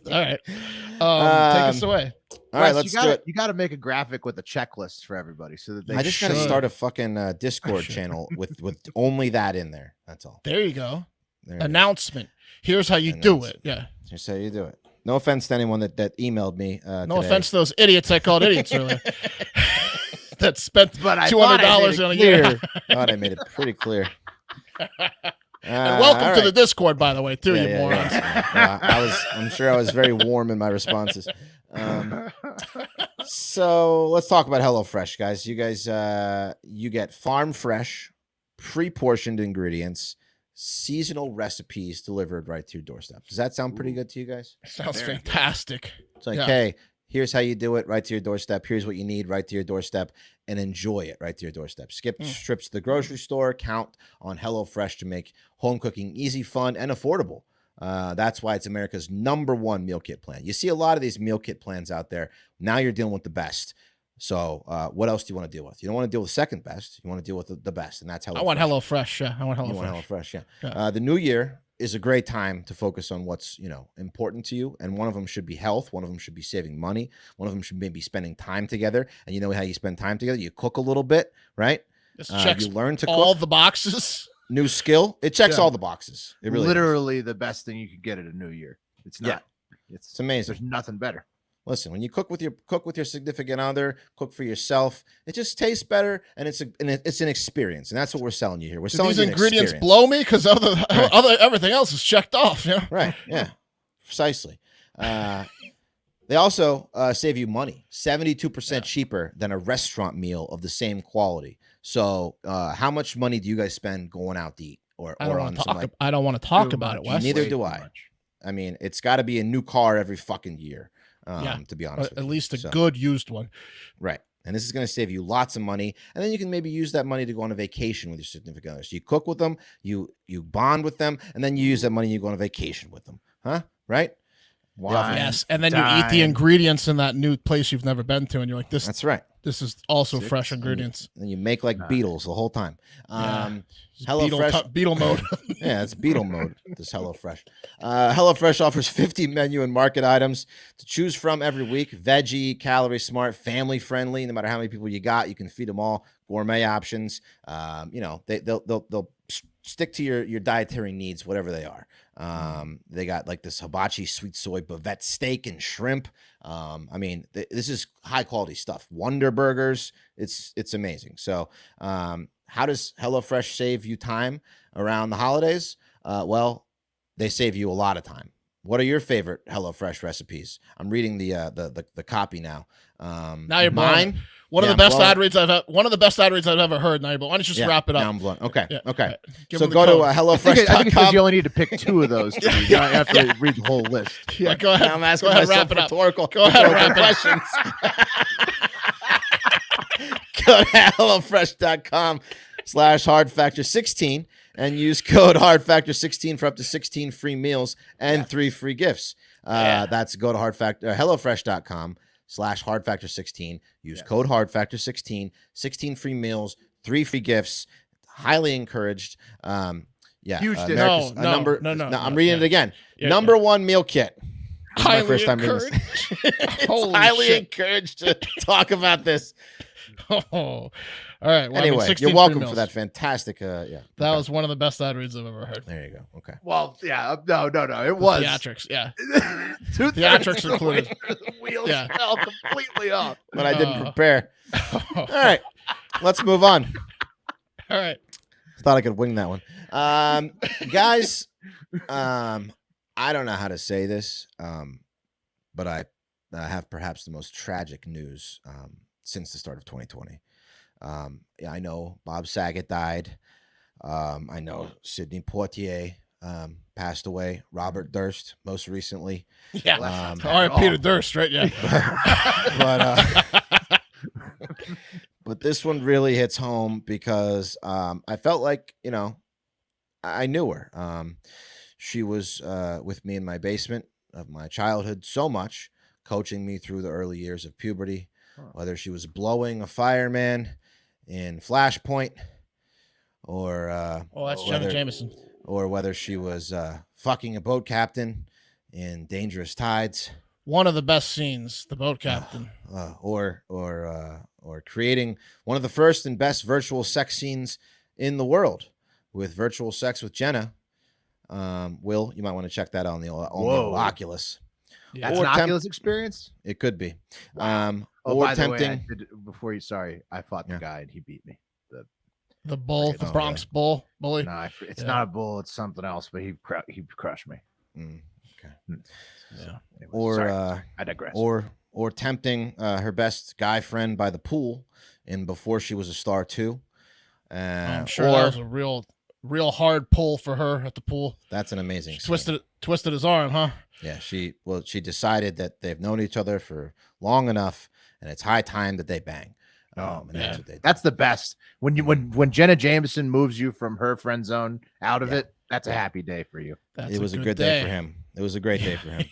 All right. Take us away. All right, let's do it. You got to make a graphic with a checklist for everybody so that they. I just got to start a fucking Discord channel with only that in there. That's all. There you go. Announcement. Here's how you do it. Yeah. Here's how you do it. No offense to anyone that emailed me. No offense to those idiots I called idiots earlier. That spent $200 on a year. I thought I made it pretty clear. And welcome to the Discord, by the way, too, you morons. I'm sure I was very warm in my responses. So let's talk about HelloFresh, guys. You guys, you get farm fresh, pre-portioned ingredients, seasonal recipes delivered right to your doorstep. Does that sound pretty good to you guys? Sounds fantastic. It's like, hey, here's how you do it right to your doorstep. Here's what you need right to your doorstep, and enjoy it right to your doorstep. Skip trips to the grocery store. Count on HelloFresh to make home cooking easy, fun, and affordable. That's why it's America's #1 meal kit plan. You see a lot of these meal kit plans out there. Now you're dealing with the best. So what else do you want to deal with? You don't want to deal with second best. You want to deal with the best, and that's HelloFresh. I want HelloFresh. Yeah, I want HelloFresh. You want HelloFresh, yeah. Yeah. The new year is a great time to focus on what's important to you, and one of them should be health. One of them should be saving money. One of them should maybe spending time together. And you know how you spend time together? You cook a little bit, right? This checks you learn to all cook. the boxes. New skill. It checks all the boxes. It really literally the best thing you could get at a new year. It's not. It's amazing. There's nothing better. Listen, when you cook with your significant other, cook for yourself, it just tastes better, and it's an experience, and that's what we're selling you here. We're selling these you an ingredients experience. blow me because everything else is checked off. Yeah, Right. Yeah. Precisely. They also save you money, 72% cheaper than a restaurant meal of the same quality. So, how much money do you guys spend going out to eat, I don't want to talk about it, Wes. Neither do I. I mean, it's got to be a new car every fucking year. To be honest with at you. least a good used one. Right. And this is going to save you lots of money. And then you can maybe use that money to go on a vacation with your significant other. So you cook with them, you bond with them, and then you use that money and you go on a vacation with them. Huh? Right? Wine, yes. And then you eat the ingredients in that new place you've never been to, and you're like, this. That's right. This is also fresh ingredients. And you make like beetles the whole time. HelloFresh. Beetle mode. Yeah, it's beetle mode, this HelloFresh. HelloFresh offers 50 menu and market items to choose from every week. Veggie, calorie smart, family friendly. No matter how many people you got, you can feed them all. Gourmet options. They'll stick to your dietary needs, whatever they are. They got like this hibachi sweet soy bavette steak and shrimp. This is high quality stuff. Wonder burgers. It's amazing. So, how does HelloFresh save you time around the holidays? Well, they save you a lot of time. What are your favorite HelloFresh recipes? I'm reading the copy now. Now you're mine. One of the best ad reads I've ever heard. Now, but why don't you just wrap it up? Now I'm blown. Okay. Yeah. Okay. Give So them go the to code. HelloFresh.com. I think it's because you only need to pick 2 of those. You don't have to read the whole list. Yeah, go ahead. Now I'm asking Go ahead, myself wrap it up. rhetorical Go ahead, wrap it up. questions. Go to HelloFresh.com/HardFactor16 and use code HardFactor16 for up to 16 free meals and 3 free gifts. That's go to HelloFresh.com/HardFactor16. Use code HardFactor16, 16 free meals, 3 free gifts. Highly encouraged. Huge America's- No, I'm reading it again. #1 meal kit. This is my first time reading this. Holy Highly shit. encouraged to talk about this. Oh. All right. Well, Anyway, 16 you're welcome free for meals. that fantastic. That was one of the best ad reads I've ever heard. There you go. Okay. Well, yeah, no, it was. Theatrics, yeah. Theatrics included. The wheels Yeah. fell completely off. But I didn't prepare. All right. Let's move on. All right. Thought I could wing that one. Guys, I don't know how to say this, but I have perhaps the most tragic news since the start of 2020. I know Bob Saget died. I know Sidney Poitier passed away. Robert Durst, most recently. Yeah. Um, All right, Peter Durst, right? Yeah. But this one really hits home because I felt like, I knew her. She was with me in my basement of my childhood so much, coaching me through the early years of puberty, whether she was blowing a fireman in Flashpoint or That's Jenna Jameson. or whether she was fucking a boat captain in Dangerous Tides. One of the best scenes, the boat captain. Or creating one of the first and best virtual sex scenes in the world with virtual sex with Jenna. Will, you might want to check that out on the Oculus. Yeah. That's Or an Oculus experience. It could be. Wow. Or by the way, tempting. before you, sorry, I fought the guy and he beat me. The bull, the Oh, Bronx bully. No, it's not a bull. It's something else. But he crushed me. Okay. Yeah. Anyway, Or sorry. I digress. Or tempting her best guy friend by the pool, and before she was a star too. I'm sure that was a real hard pull for her at the pool. That's an amazing. She twisted his arm, huh? Yeah, she decided that they've known each other for long enough, and it's high time that they bang. And that's what they did. That's the best. When Jenna Jameson moves you from her friend zone out of it, That's a happy day for you. That's It was a good day for him. It was a great day for him.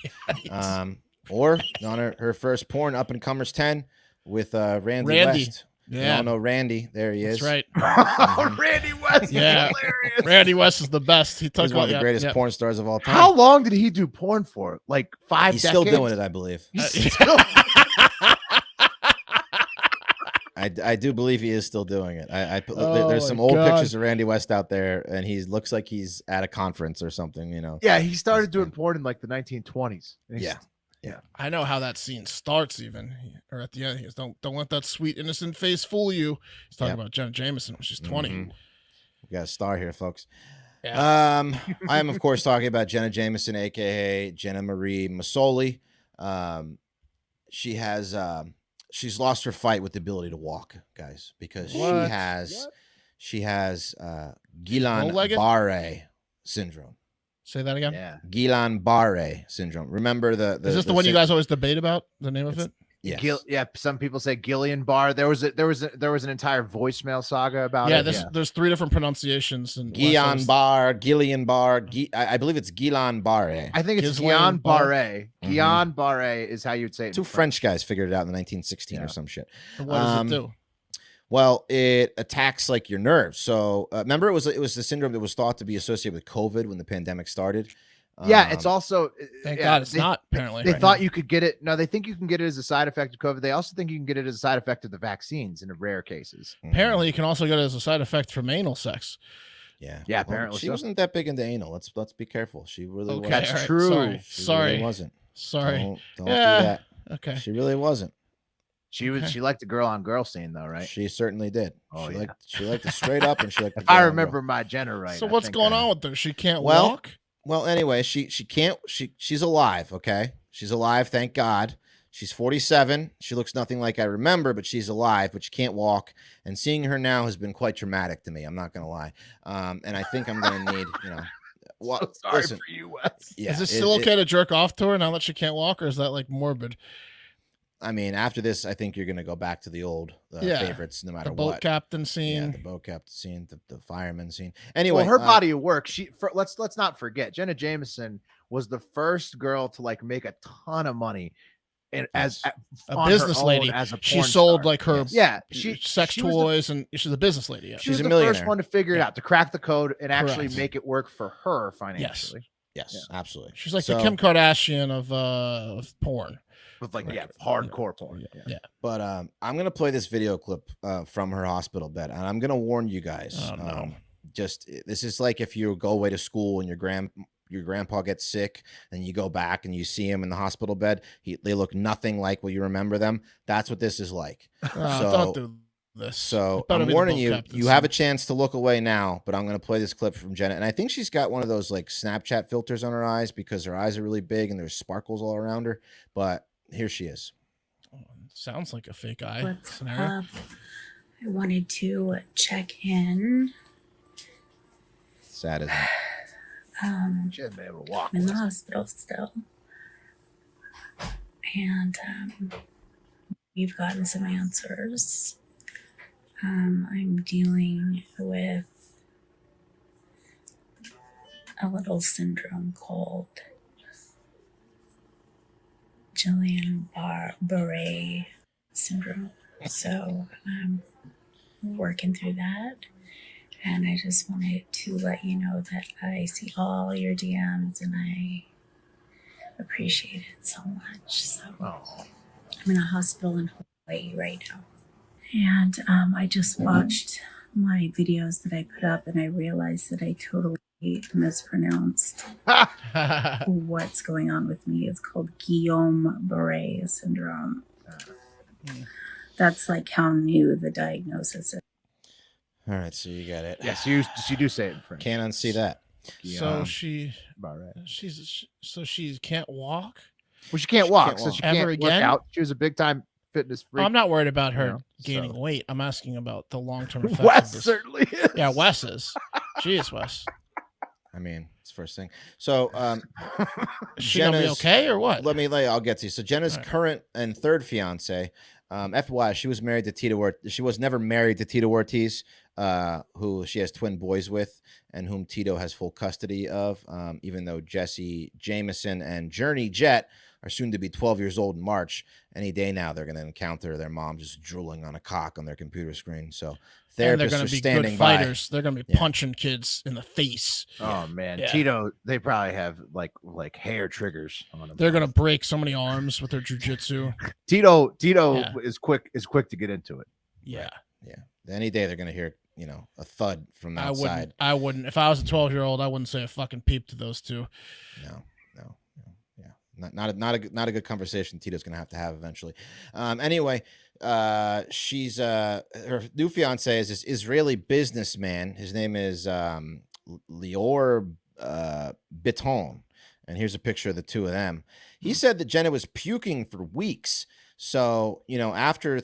Right. Or on her first porn, Up and Comers 10 with Randy West. We Yeah. all know Randy. There he is. That's right. Oh, Randy West. Yeah. Is hilarious. Randy West is the best. He talks He's one about of the greatest porn stars of all time. How long did he do porn for? Like 5 He's decades? still doing it, I believe. He's still- I do believe he is still doing it. Oh There's some my old God. pictures of Randy West out there, and he looks like he's at a conference or something, you know. Yeah, he started doing porn in like the 1920s. And he's- Yeah. I know how that scene starts, even or at the end. He goes, "Don't let that sweet innocent face fool you." He's talking about Jenna Jameson when she's 20. We got a star here, folks. Yeah. I am of course talking about Jenna Jameson, aka Jenna Marie Masoli. She has she's lost her fight with the ability to walk, guys, because What? she has Bow-legged? Guillain-Barré syndrome. Say that again. Yeah. Guillain-Barré syndrome. Remember the Is this the one you guys always debate about? The name of it? Yes. Yeah, some people say Guillain-Barré. There was an entire voicemail saga about Yeah, it. there's 3 different pronunciations. And Guillain-Barré. I believe it's Guillain-Barré. I think it's Guillain-Barré. Guillain-Barré. Guillain-Barré is how you'd say it. Two French guys figured it out in 1916 or some shit. What does it do? Well, it attacks like your nerves. So remember, it was the syndrome that was thought to be associated with COVID when the pandemic started. Yeah, it's also Thank God it's not. Apparently, they right thought now. you could get it. No, they think you can get it as a side effect of COVID. They also think you can get it as a side effect of the vaccines in rare cases. Apparently, you can also get it as a side effect from anal sex. Yeah, Yeah, Well, apparently she so. wasn't that big into anal. Let's be careful. She really Okay, wasn't. That's all right, true. She Sorry, really wasn't. sorry. Don't Yeah. do that. Okay. She really wasn't. She liked the girl on girl scene though, right? She certainly did. Oh, she yeah. liked it straight up, and she liked. If I remember my Jenna right. So I what's think going I- on with her? She can't Well, walk. Well, anyway, she's alive. Okay, she's alive. Thank God. She's 47. She looks nothing like I remember, but she's alive. But she can't walk. And seeing her now has been quite traumatic to me. I'm not gonna lie. And I think I'm gonna need, So sorry for you, Wes. Yeah, Is it still okay to jerk off to her now that she can't walk, or is that like morbid? I mean, after this, I think you're gonna go back to the old favorites, no matter The boat what. captain Yeah, scene. the boat captain scene, the fireman scene. Anyway, Well, her body of work. Let's not forget, Jenna Jameson was the first girl to like make a ton of money, and Yes. A on business lady. As a She porn sold star. like her Yeah, sex she was toys, and she's a business lady. Yeah. She was She's a the millionaire. first one to figure it out, to crack the code and actually Correct. make it work for her financially. Yes, absolutely. She's like So- the Kim Kardashian of porn. With like hardcore porn. Yeah. But I'm gonna play this video clip from her hospital bed, and I'm gonna warn you guys. Oh, no. This is like if you go away to school and your grandpa gets sick, and you go back and you see him in the hospital bed. They look nothing like what you remember them. That's what this is like. Don't do this. So It better I'm be the warning boat you. captain You have a scene. chance to look away now, but I'm going to play this clip from Jenna, and I think she's got one of those like Snapchat filters on her eyes because her eyes are really big and there's sparkles all around her. But here she is. Sounds like a fake eye What's scenario. up? I wanted to check in. Sad, isn't it? She hasn't been able to walk. I'm in the hospital still. And we've gotten some answers. I'm dealing with a little syndrome called Guillain-Barré syndrome. So I'm working through that. And I just wanted to let you know that I see all your DMs and I appreciate it so much. So I'm in a hospital in Hawaii right now. And I just watched my videos that I put up and I realized that I totally mispronounced what's going on with me. It's called Guillain-Barré syndrome. That's like how new the diagnosis is. All right, so you got it. Yes, you do say it in French. Can't unsee that. So she can't walk. Well, she can't walk, can't so walk. she can't Ever work again? out. She was a big time fitness freak. I'm not worried about her know, gaining so- weight. I'm asking about the long-term effects. Wes of this. certainly is. Yeah, Wes is. Jeez, Wes. I mean, it's the first thing. So Is she gonna be Jenna's- okay or what? I'll get to you. So Jenna's All right. current and third fiance, FYI, she was married to Tito Ortiz. She was never married to Tito Ortiz. who she has twin boys with, and whom Tito has full custody of. Even though Jesse Jameson and Journey Jet are soon to be 12 years old in March. Any day now, they're going to encounter their mom just drooling on a cock on their computer screen. So And they're therapists going are to be standing good by. fighters. They're going to be Yeah. punching kids in the face. Oh man, Yeah. Tito, they probably have like hair triggers on them. They're going to break so many arms with their jujitsu. Tito Yeah. is quick to get into it. Yeah. Yeah. Any day they're going to hear, a thud from outside. I wouldn't. If I was a 12-year-old, I wouldn't say a fucking peep to those two. No. Yeah. Not a good conversation Tito's going to have eventually. Anyway, she's her new fiance is this Israeli businessman. His name is Lior Biton. And here's a picture of the two of them. He said that Jenna was puking for weeks. So, after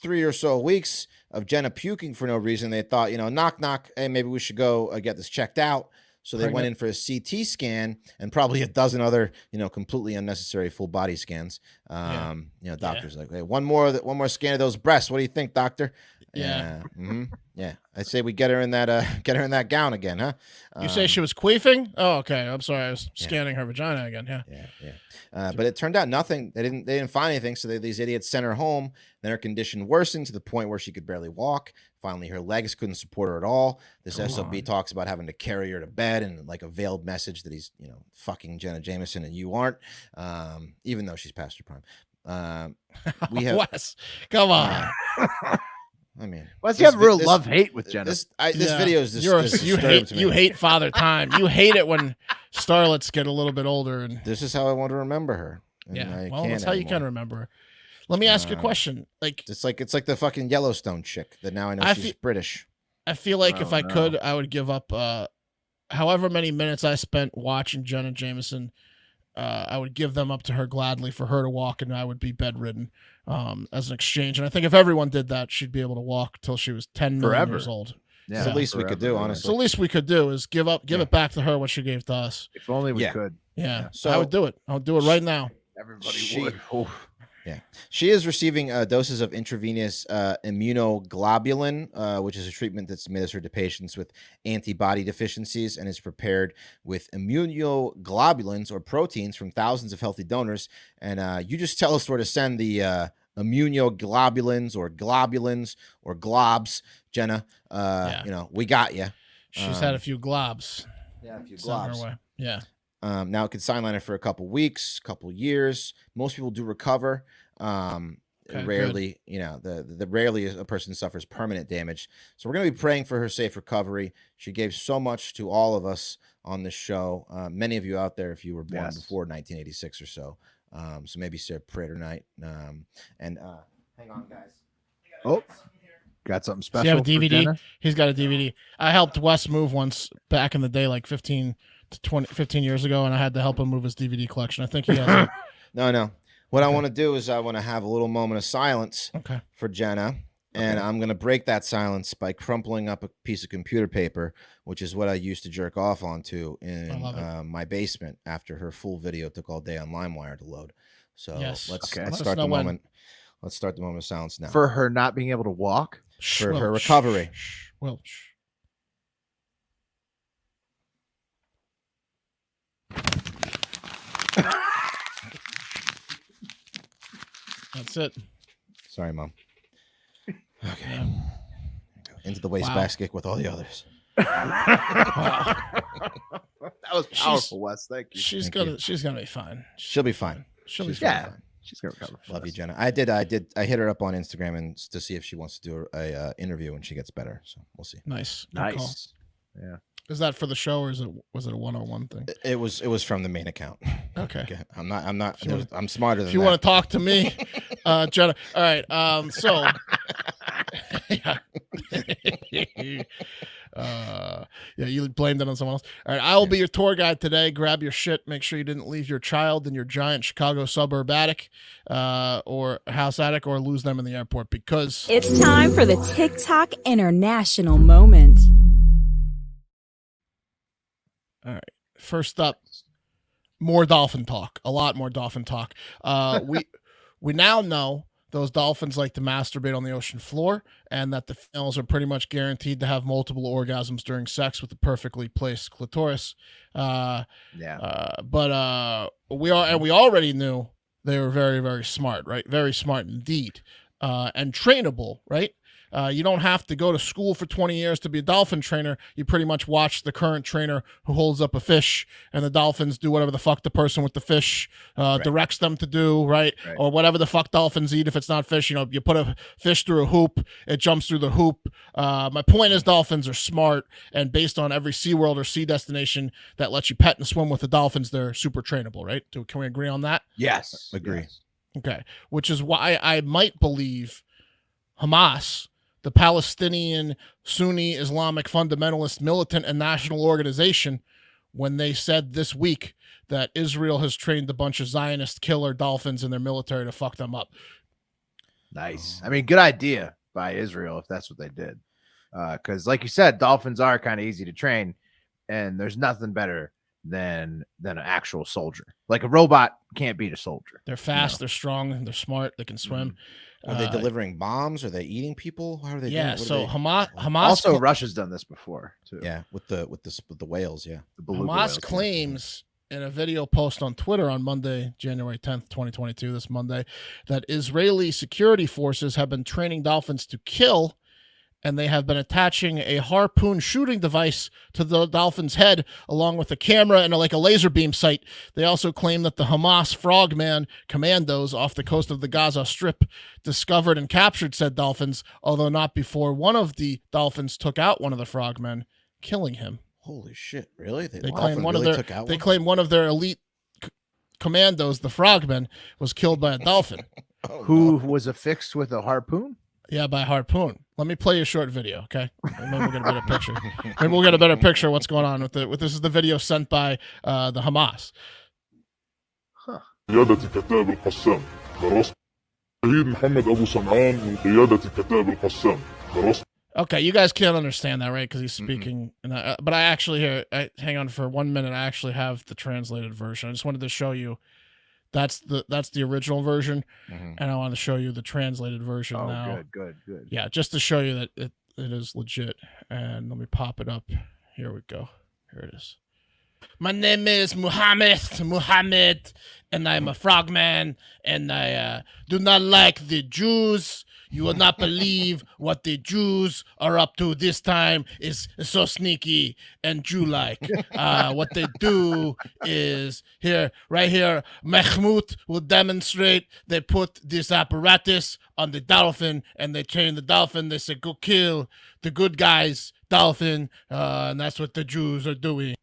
3 or so weeks of Jenna puking for no reason, they thought, knock, knock. Hey, maybe we should go get this checked out. So they went in for a CT scan and probably a dozen other, completely unnecessary full body scans. Doctors like, hey, one more scan of those breasts. What do you think, doctor? Yeah. Yeah. I say we get her in that gown again, huh? You say she was queefing? Oh, okay. I'm sorry. I was scanning her vagina again. Yeah. Yeah. But it turned out nothing. They didn't find anything. So these idiots sent her home. Then her condition worsened to the point where she could barely walk. Finally, her legs couldn't support her at all. This SOB talks about having to carry her to bed and like a veiled message that he's, fucking Jenna Jameson and you aren't, even though she's past her prime. We have Wes, come on. I mean, Wes, you have real love-hate with Jenna. This video is disturbed you hate Father Time. You hate it when starlets get a little bit older. And this is how I want to remember her. yeah, well, that's how you can remember her. Let me ask you a question. Like it's like the fucking Yellowstone chick that now I know she's British. I feel like if I could, I would give up however many minutes I spent watching Jenna Jameson. I would give them up to her gladly for her to walk, and I would be bedridden as an exchange. And I think if everyone did that, she'd be able to walk till she was 10 million years old. Yeah, it's the least we could do, honestly. So the least we could do is give it back to her what she gave to us. If only we could. Yeah. So I would do it. I'll do it right now. Everybody would. Oof. Yeah, she is receiving doses of intravenous immunoglobulin, which is a treatment that's administered to patients with antibody deficiencies and is prepared with immunoglobulins or proteins from thousands of healthy donors. And you just tell us where to send the immunoglobulins or globulins or globs, Jenna. We got you. She's had a few globs. Yeah, a few globs. Yeah. Now it could sideline it for a couple weeks, couple years. Most people do recover. Rarely, rarely a person suffers permanent damage. So we're going to be praying for her safe recovery. She gave so much to all of us on this show. Many of you out there, if you were born before 1986 or so. So maybe say a prayer tonight. Hang on, guys. Oh, got something special. Does he have a for DVD? Jenna? He's got a DVD. I helped Wes move once back in the day, like 15 years ago, and I had to help him move his DVD collection. I think he has it. No. What I want to do is I want to have a little moment of silence for Jenna, and I'm going to break that silence by crumpling up a piece of computer paper, which is what I used to jerk off onto in my basement after her full video took all day on LimeWire to load. So let's start the moment. Let's start the moment of silence now. For her not being able to walk? For her recovery. That's it. Sorry, Mom. Okay. Into the wastebasket with all the others. That was powerful, Wes. Thank you. She's gonna be fine. She'll be fine. She'll be fine. She's gonna recover. Love you, Jenna. I hit her up on Instagram and to see if she wants to do a interview when she gets better. So we'll see. Nice. Yeah. Is that for the show or was it a 101 thing? It was from the main account. Okay. I'm not. I'm smarter than that. If you want to talk to me, Jenna. All right. So. You blamed it on someone else. All right, I will be your tour guide today. Grab your shit. Make sure you didn't leave your child in your giant Chicago suburb attic or house attic or lose them in the airport because it's time for the TikTok International Moment. All right, first up, more Dolphin talk. A lot more Dolphin talk. We now know those dolphins like to masturbate on the ocean floor, and that the females are pretty much guaranteed to have multiple orgasms during sex with the perfectly placed clitoris. But we already knew they were very, very smart, right? Very smart indeed, and trainable, right? You don't have to go to school for 20 years to be a dolphin trainer. You pretty much watch the current trainer who holds up a fish, and the dolphins do whatever the fuck the person with the fish directs them to do, right? Or whatever the fuck dolphins eat if it's not fish. You put a fish through a hoop, it jumps through the hoop. My point is dolphins are smart, and based on every SeaWorld or sea destination that lets you pet and swim with the dolphins, they're super trainable, right? Can we agree on that? Yes. Agree. Yes. Okay. Which is why I might believe Hamas, the Palestinian Sunni Islamic fundamentalist militant and national organization, when they said this week that Israel has trained a bunch of Zionist killer dolphins in their military to fuck them up. Nice. I mean, good idea by Israel if that's what they did. Because like you said, dolphins are kind of easy to train, and there's nothing better than an actual soldier. Like a robot can't beat a soldier. They're fast, they're strong, they're smart, they can swim. Are they delivering bombs? Are they eating people? How are they? Yeah. Doing? Hamas also Russia's done this before too. Yeah, with the whales. Yeah, the beluga Hamas whales, claims in a video post on Twitter on Monday, January 10th, 2022, this Monday, that Israeli security forces have been training dolphins to kill, and they have been attaching a harpoon shooting device to the dolphin's head along with a camera and a laser beam sight. They also claim that the Hamas frogman commandos off the coast of the Gaza Strip discovered and captured said dolphins, although not before one of the dolphins took out one of the frogmen, killing him. Holy shit! Really? They claim one of their elite commandos, the frogman, was killed by a dolphin. Who was affixed with a harpoon? Yeah, by harpoon. Let me play you a short video, okay? Maybe we'll get a better picture. Maybe we'll get a better picture of what's going on with this. Is the video sent by the Hamas? قيادة كتائب القسام دراسة شهيد محمد أبو سمعان من قيادة كتائب القسام دراسة. Okay, you guys can't understand that, right? Because he's speaking. But I actually hang on for 1 minute. I actually have the translated version. I just wanted to show you. That's the original version, and I want to show you the translated version now. Good. Yeah, just to show you that it is legit. And let me pop it up. Here we go. Here it is. My name is Muhammad, and I'm a frogman, and I do not like the Jews. You will not believe what the Jews are up to this time. Is so sneaky and Jew-like. What they do is right here, Mahmoud will demonstrate. They put this apparatus on the dolphin, and they train the dolphin. They say, go kill the good guys, dolphin, and that's what the Jews are doing.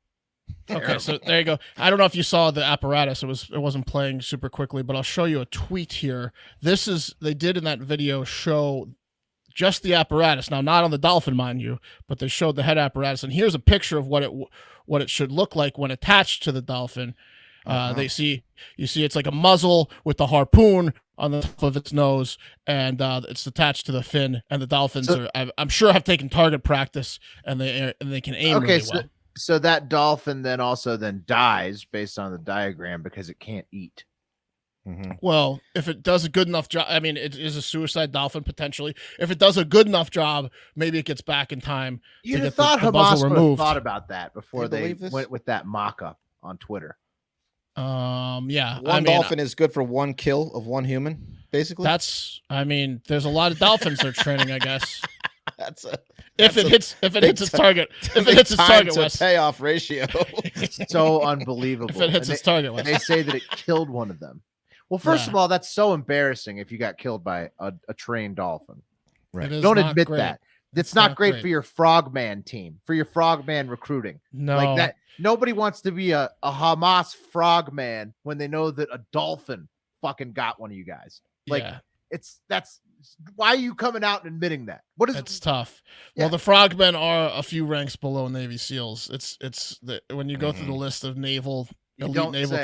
Okay, so there you go. I don't know if you saw the apparatus. It wasn't playing super quickly, but I'll show you a tweet here. They did in that video show just the apparatus. Now, not on the dolphin, mind you, but they showed the head apparatus. And here's a picture of what it should look like when attached to the dolphin. You see it's like a muzzle with the harpoon on the top of its nose, and it's attached to the fin. And the dolphins I'm sure have taken target practice, and they can aim really well. So that dolphin then dies based on the diagram because it can't eat. Well, if it does a good enough job, I mean, it is a suicide dolphin potentially. If it does a good enough job, maybe it gets back in time. You'd have thought Hamas would have thought about that before they went with that mock-up on Twitter. Yeah. One dolphin is good for one kill of one human, basically. There's a lot of dolphins they're training, I guess. If it hits its target, Wes. Payoff ratio. So unbelievable. If it hits its target, Wes. They say that it killed one of them. Well, first of all, that's so embarrassing if you got killed by a trained dolphin. Right. Don't admit that. It's not great for your frogman team, for your frogman recruiting. No. Like that. Nobody wants to be a Hamas frogman when they know that a dolphin fucking got one of you guys. Like that's why are you coming out and admitting that? It's tough. Yeah. Well, the frogmen are a few ranks below Navy SEALs. When you go through the list of elite naval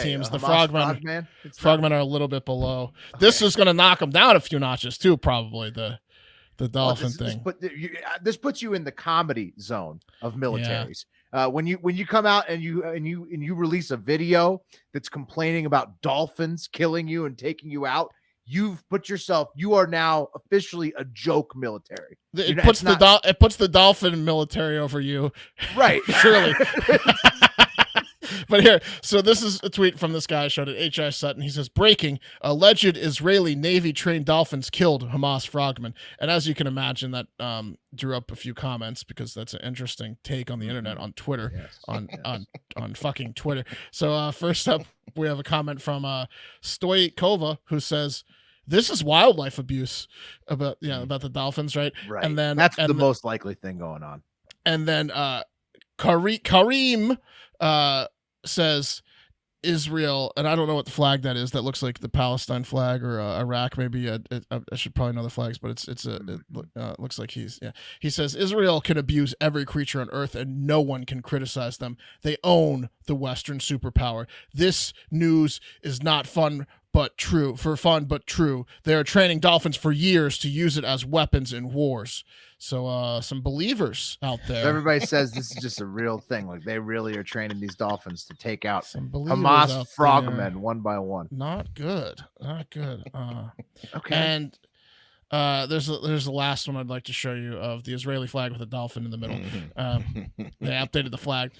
teams, the frogmen are a little bit below. Okay. This is going to knock them down a few notches too, probably the dolphin thing. This puts you in the comedy zone of militaries. Yeah. When you come out and you release a video that's complaining about dolphins killing you and taking you out, you've put yourself. You are now officially a joke military. It puts the Dolphin military over you, right? Surely. But here, so this is a tweet from this guy I showed at H.I. Sutton. He says, breaking, alleged Israeli Navy-trained dolphins killed Hamas frogmen. And as you can imagine, that drew up a few comments because that's an interesting take on the internet, on Twitter, on fucking Twitter. So first up, we have a comment from Stoikova, who says, this is wildlife abuse about the dolphins, right? Right. And then that's the most likely thing going on. And then Kareem says Israel, and I don't know what the flag that is. That looks like the Palestine flag or Iraq. Maybe I should probably know the flags, but it looks like he says Israel can abuse every creature on earth and no one can criticize them. They own the Western superpower. This news is not fun but true. They are training dolphins for years to use it as weapons in wars. So some believers out there. Everybody says this is just a real thing. Like they really are training these dolphins to take out some Hamas frogmen one by one. Not good. Okay. And there's the last one I'd like to show you of the Israeli flag with a dolphin in the middle. They updated the flag.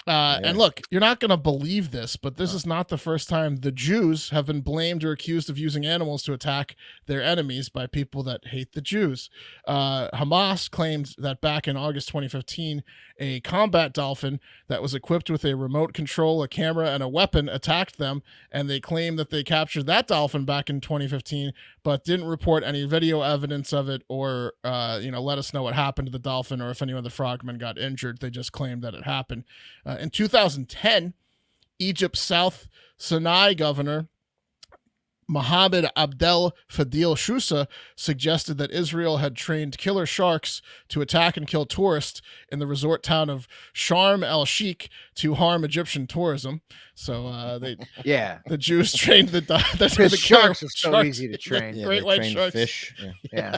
And look, you're not going to believe this, but this is not the first time the Jews have been blamed or accused of using animals to attack their enemies by people that hate the Jews. Hamas claimed that back in August 2015, a combat dolphin that was equipped with a remote control, a camera, and a weapon attacked them, and they claim that they captured that dolphin back in 2015, but didn't report any video evidence of it or, let us know what happened to the dolphin or if any of the frogmen got injured. They just claimed that it happened. In 2010, Egypt's South Sinai governor, Mohammed Abdel Fadil Shusa, suggested that Israel had trained killer sharks to attack and kill tourists in the resort town of Sharm el-Sheikh to harm Egyptian tourism. So the Jews trained the sharks are so easy to train. Great white sharks. Fish. Yeah.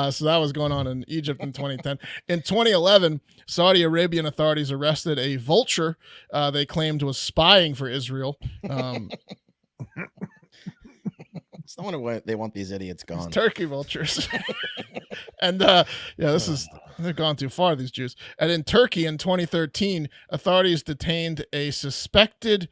So that was going on in Egypt in 2010. In 2011, Saudi Arabian authorities arrested a vulture they claimed was spying for Israel. I wonder why they want these idiots gone. Turkey vultures. And they've gone too far, these Jews. And in Turkey in 2013, authorities detained a suspected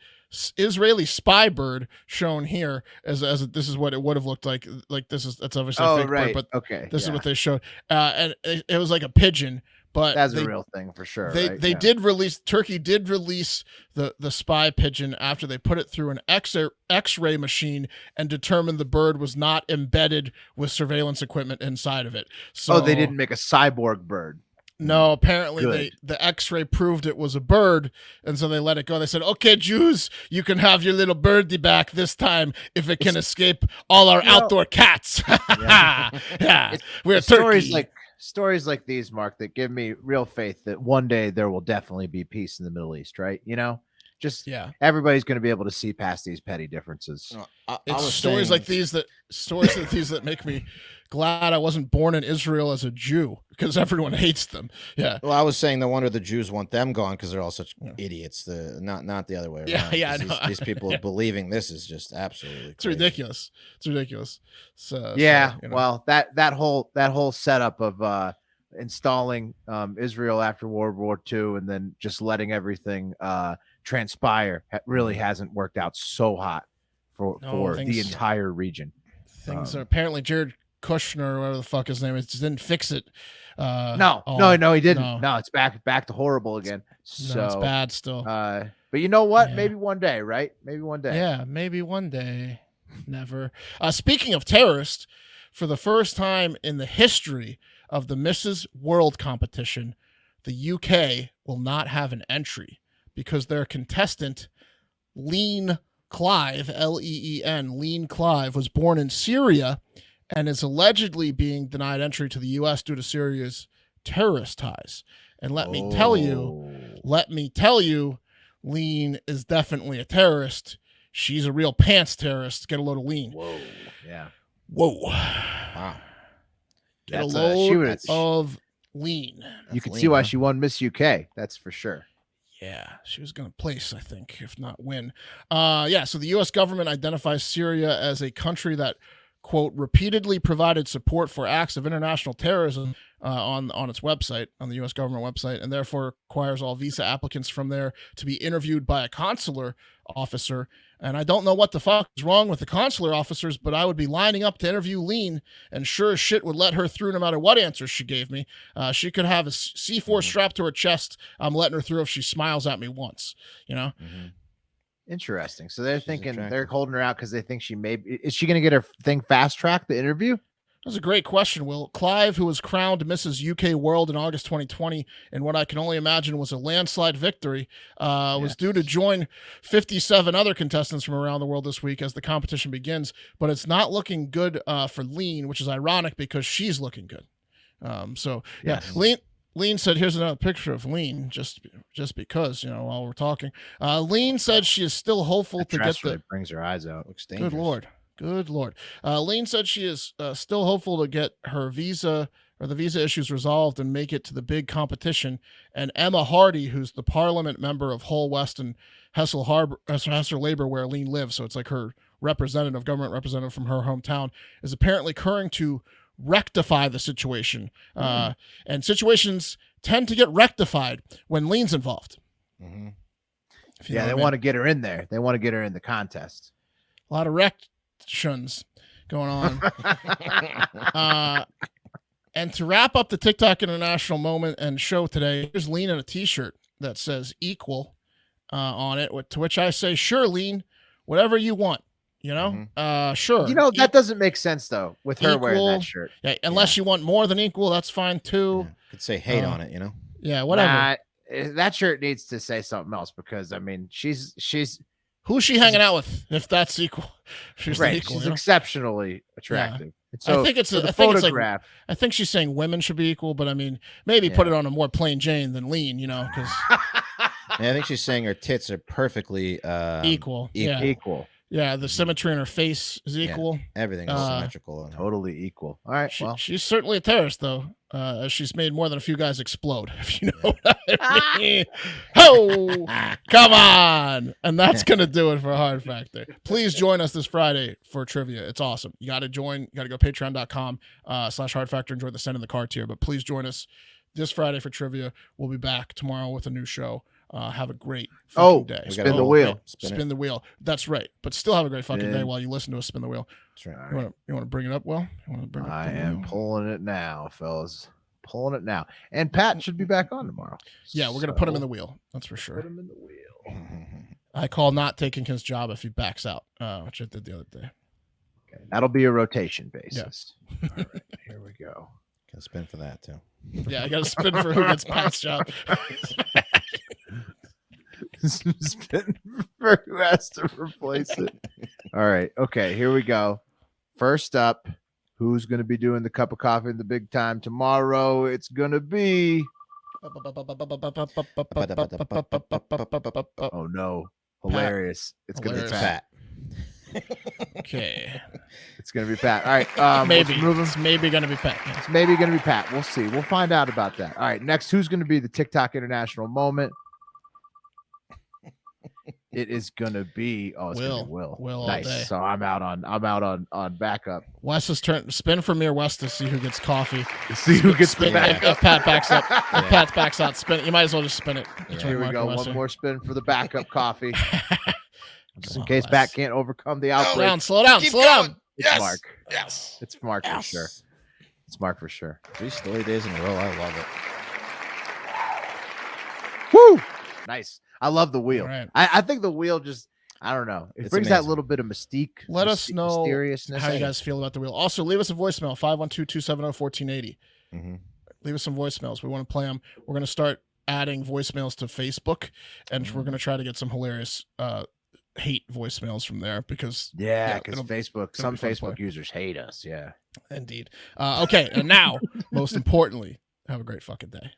Israeli spy bird, shown here as this is what it would have looked like. Like that's obviously a fake bird, but this is what they showed. And it was like a pigeon. But that's a real thing for sure. Turkey did release the spy pigeon after they put it through an X-ray machine and determined the bird was not embedded with surveillance equipment inside of it. So they didn't make a cyborg bird. No, apparently the X-ray proved it was a bird, and so they let it go. They said, "Okay, Jews, you can have your little birdie back this time if it can escape all our outdoor cats." We're Turkey. Stories like these, Mark, that give me real faith that one day there will definitely be peace in the Middle East, right? Everybody's going to be able to see past these petty differences. It's stories like these that make me glad I wasn't born in Israel as a Jew, because everyone hates them. Yeah. Well, I was saying no wonder the Jews want them gone because they're all such idiots. Not the other way around. Yeah. These people believing this is just absolutely crazy. It's ridiculous. So well, that whole setup of installing Israel after World War II and then just letting everything transpire really hasn't worked out so hot for the entire region. Things are apparently Jared Kushner or whatever the fuck his name is didn't fix it. No, he didn't. No, it's back to horrible again. So it's bad still. But you know what? Maybe one day, right? Maybe one day. Yeah, maybe one day. Never. Speaking of terrorists, for the first time in the history of the Mrs. World competition, the UK will not have an entry because their contestant, Leen Clive, Leen, Leen Clive, was born in Syria and is allegedly being denied entry to the U.S. due to Syria's terrorist ties. And let me tell you, Leen is definitely a terrorist. She's a real pants terrorist. Get a load of Leen. Whoa. Yeah. Whoa. Wow. Get a load of Leen. You can see why she won Miss UK. That's for sure. Yeah, she was going to place, I think, if not win. So the U.S. government identifies Syria as a country that, quote, repeatedly provided support for acts of international terrorism on its website, on the U.S. government website, and therefore requires all visa applicants from there to be interviewed by a consular officer. And I don't know what the fuck is wrong with the consular officers, but I would be lining up to interview Lean, and sure as shit would let her through no matter what answers she gave me. She could have a C4 strapped to her chest. I'm letting her through if she smiles at me once, you know? Mm-hmm. Interesting. So they're thinking attractive. they're holding her out because they think is she going to get her thing fast tracked, the interview? That's a great question, Will. Clive, who was crowned Mrs. UK World in August 2020, in what I can only imagine was a landslide victory, was due to join 57 other contestants from around the world this week as the competition begins. But it's not looking good for Lean, which is ironic because she's looking good. Lean said, here's another picture of Lean, just because, while we're talking. Lean said she is still hopeful to get the... brings her eyes out. Looks dangerous. Good Lord. Lean said she is still hopeful to get her visa or the visa issues resolved and make it to the big competition. And Emma Hardy, who's the parliament member of Hull West and Hesse Labor, where Lean lives, so it's like her government representative from her hometown, is apparently curring to rectify the situation. And situations tend to get rectified when Lean's involved. Mm-hmm. They want to get her in there. They want to get her in the contest. A lot of rections going on. And to wrap up the TikTok International moment and show today, here's Lean in a t-shirt that says equal on it, to which I say, sure, Lean, whatever you want. Sure. That doesn't make sense though with her wearing that shirt. Yeah, unless you want more than equal, that's fine too. Yeah. Could say hate on it, Yeah, whatever. That shirt needs to say something else because I mean she's who's she hanging out with if that's equal? She's right. Equal, she's exceptionally attractive. Yeah. So I think it's a photograph. I think she's saying women should be equal, but I mean maybe put it on a more plain Jane than Lean, because I think she's saying her tits are perfectly equal. Equal. Yeah, the symmetry in her face is equal. Yeah, everything is symmetrical. Totally equal. All right. She's certainly a terrorist, though. She's made more than a few guys explode, if you know what I mean. Oh, come on. And that's going to do it for Hard Factor. Please join us this Friday for trivia. It's awesome. You got to join. You got to go patreon.com/Hard Factor and join the Send in the Car tier. But please join us this Friday for trivia. We'll be back tomorrow with a new show. Have a great fucking day. Spin the wheel. Spin the wheel. That's right. But still have a great fucking day while you listen to us spin the wheel. That's right. You want to bring it up, Will? I am pulling it now, fellas. Pulling it now. And Pat should be back on tomorrow. Yeah, we're going to put him in the wheel. That's for sure. Put him in the wheel. I call not taking his job if he backs out, which I did the other day. Okay. That'll be a rotation basis. Yeah. All right, here we go. Can spin for that, too. Yeah, I got to spin for who gets Pat's job. Spin for who has to replace it. All right. Okay, here we go. First up, who's going to be doing the cup of coffee in the big time tomorrow? It's going to be... Oh, no. Hilarious. It's going to be Pat. Okay. It's going to be Pat. All right. Maybe. It's maybe going to be Pat. It's maybe going to be Pat. We'll see. We'll find out about that. All right. Next, who's going to be the TikTok International moment? It is gonna be gonna be Will. Will nice. All day. So I'm out on backup. Wes's turn. Spin for me or Wes to see who gets coffee. See who gets spin. the If Pat backs up, if Pat backs out, spin it. You might as well just spin it. Here we go. One more spin for the backup coffee. Just in case Pat can't overcome the outbreak. Slow down. It's Mark. Yes. It's Mark for sure. It's Mark for sure. 3 story days in a row. I love it. Woo! Nice. I love the wheel. Right. I think the wheel just, I don't know. It brings that little bit of mystique. Let us know mysteriousness. how you guys feel about the wheel. Also, leave us a voicemail, 512-270-1480. Mm-hmm. Leave us some voicemails. We want to play them. We're going to start adding voicemails to Facebook, and we're going to try to get some hilarious hate voicemails from there because Facebook, some Facebook users hate us. Yeah. Indeed. Okay. And now, most importantly, have a great fucking day.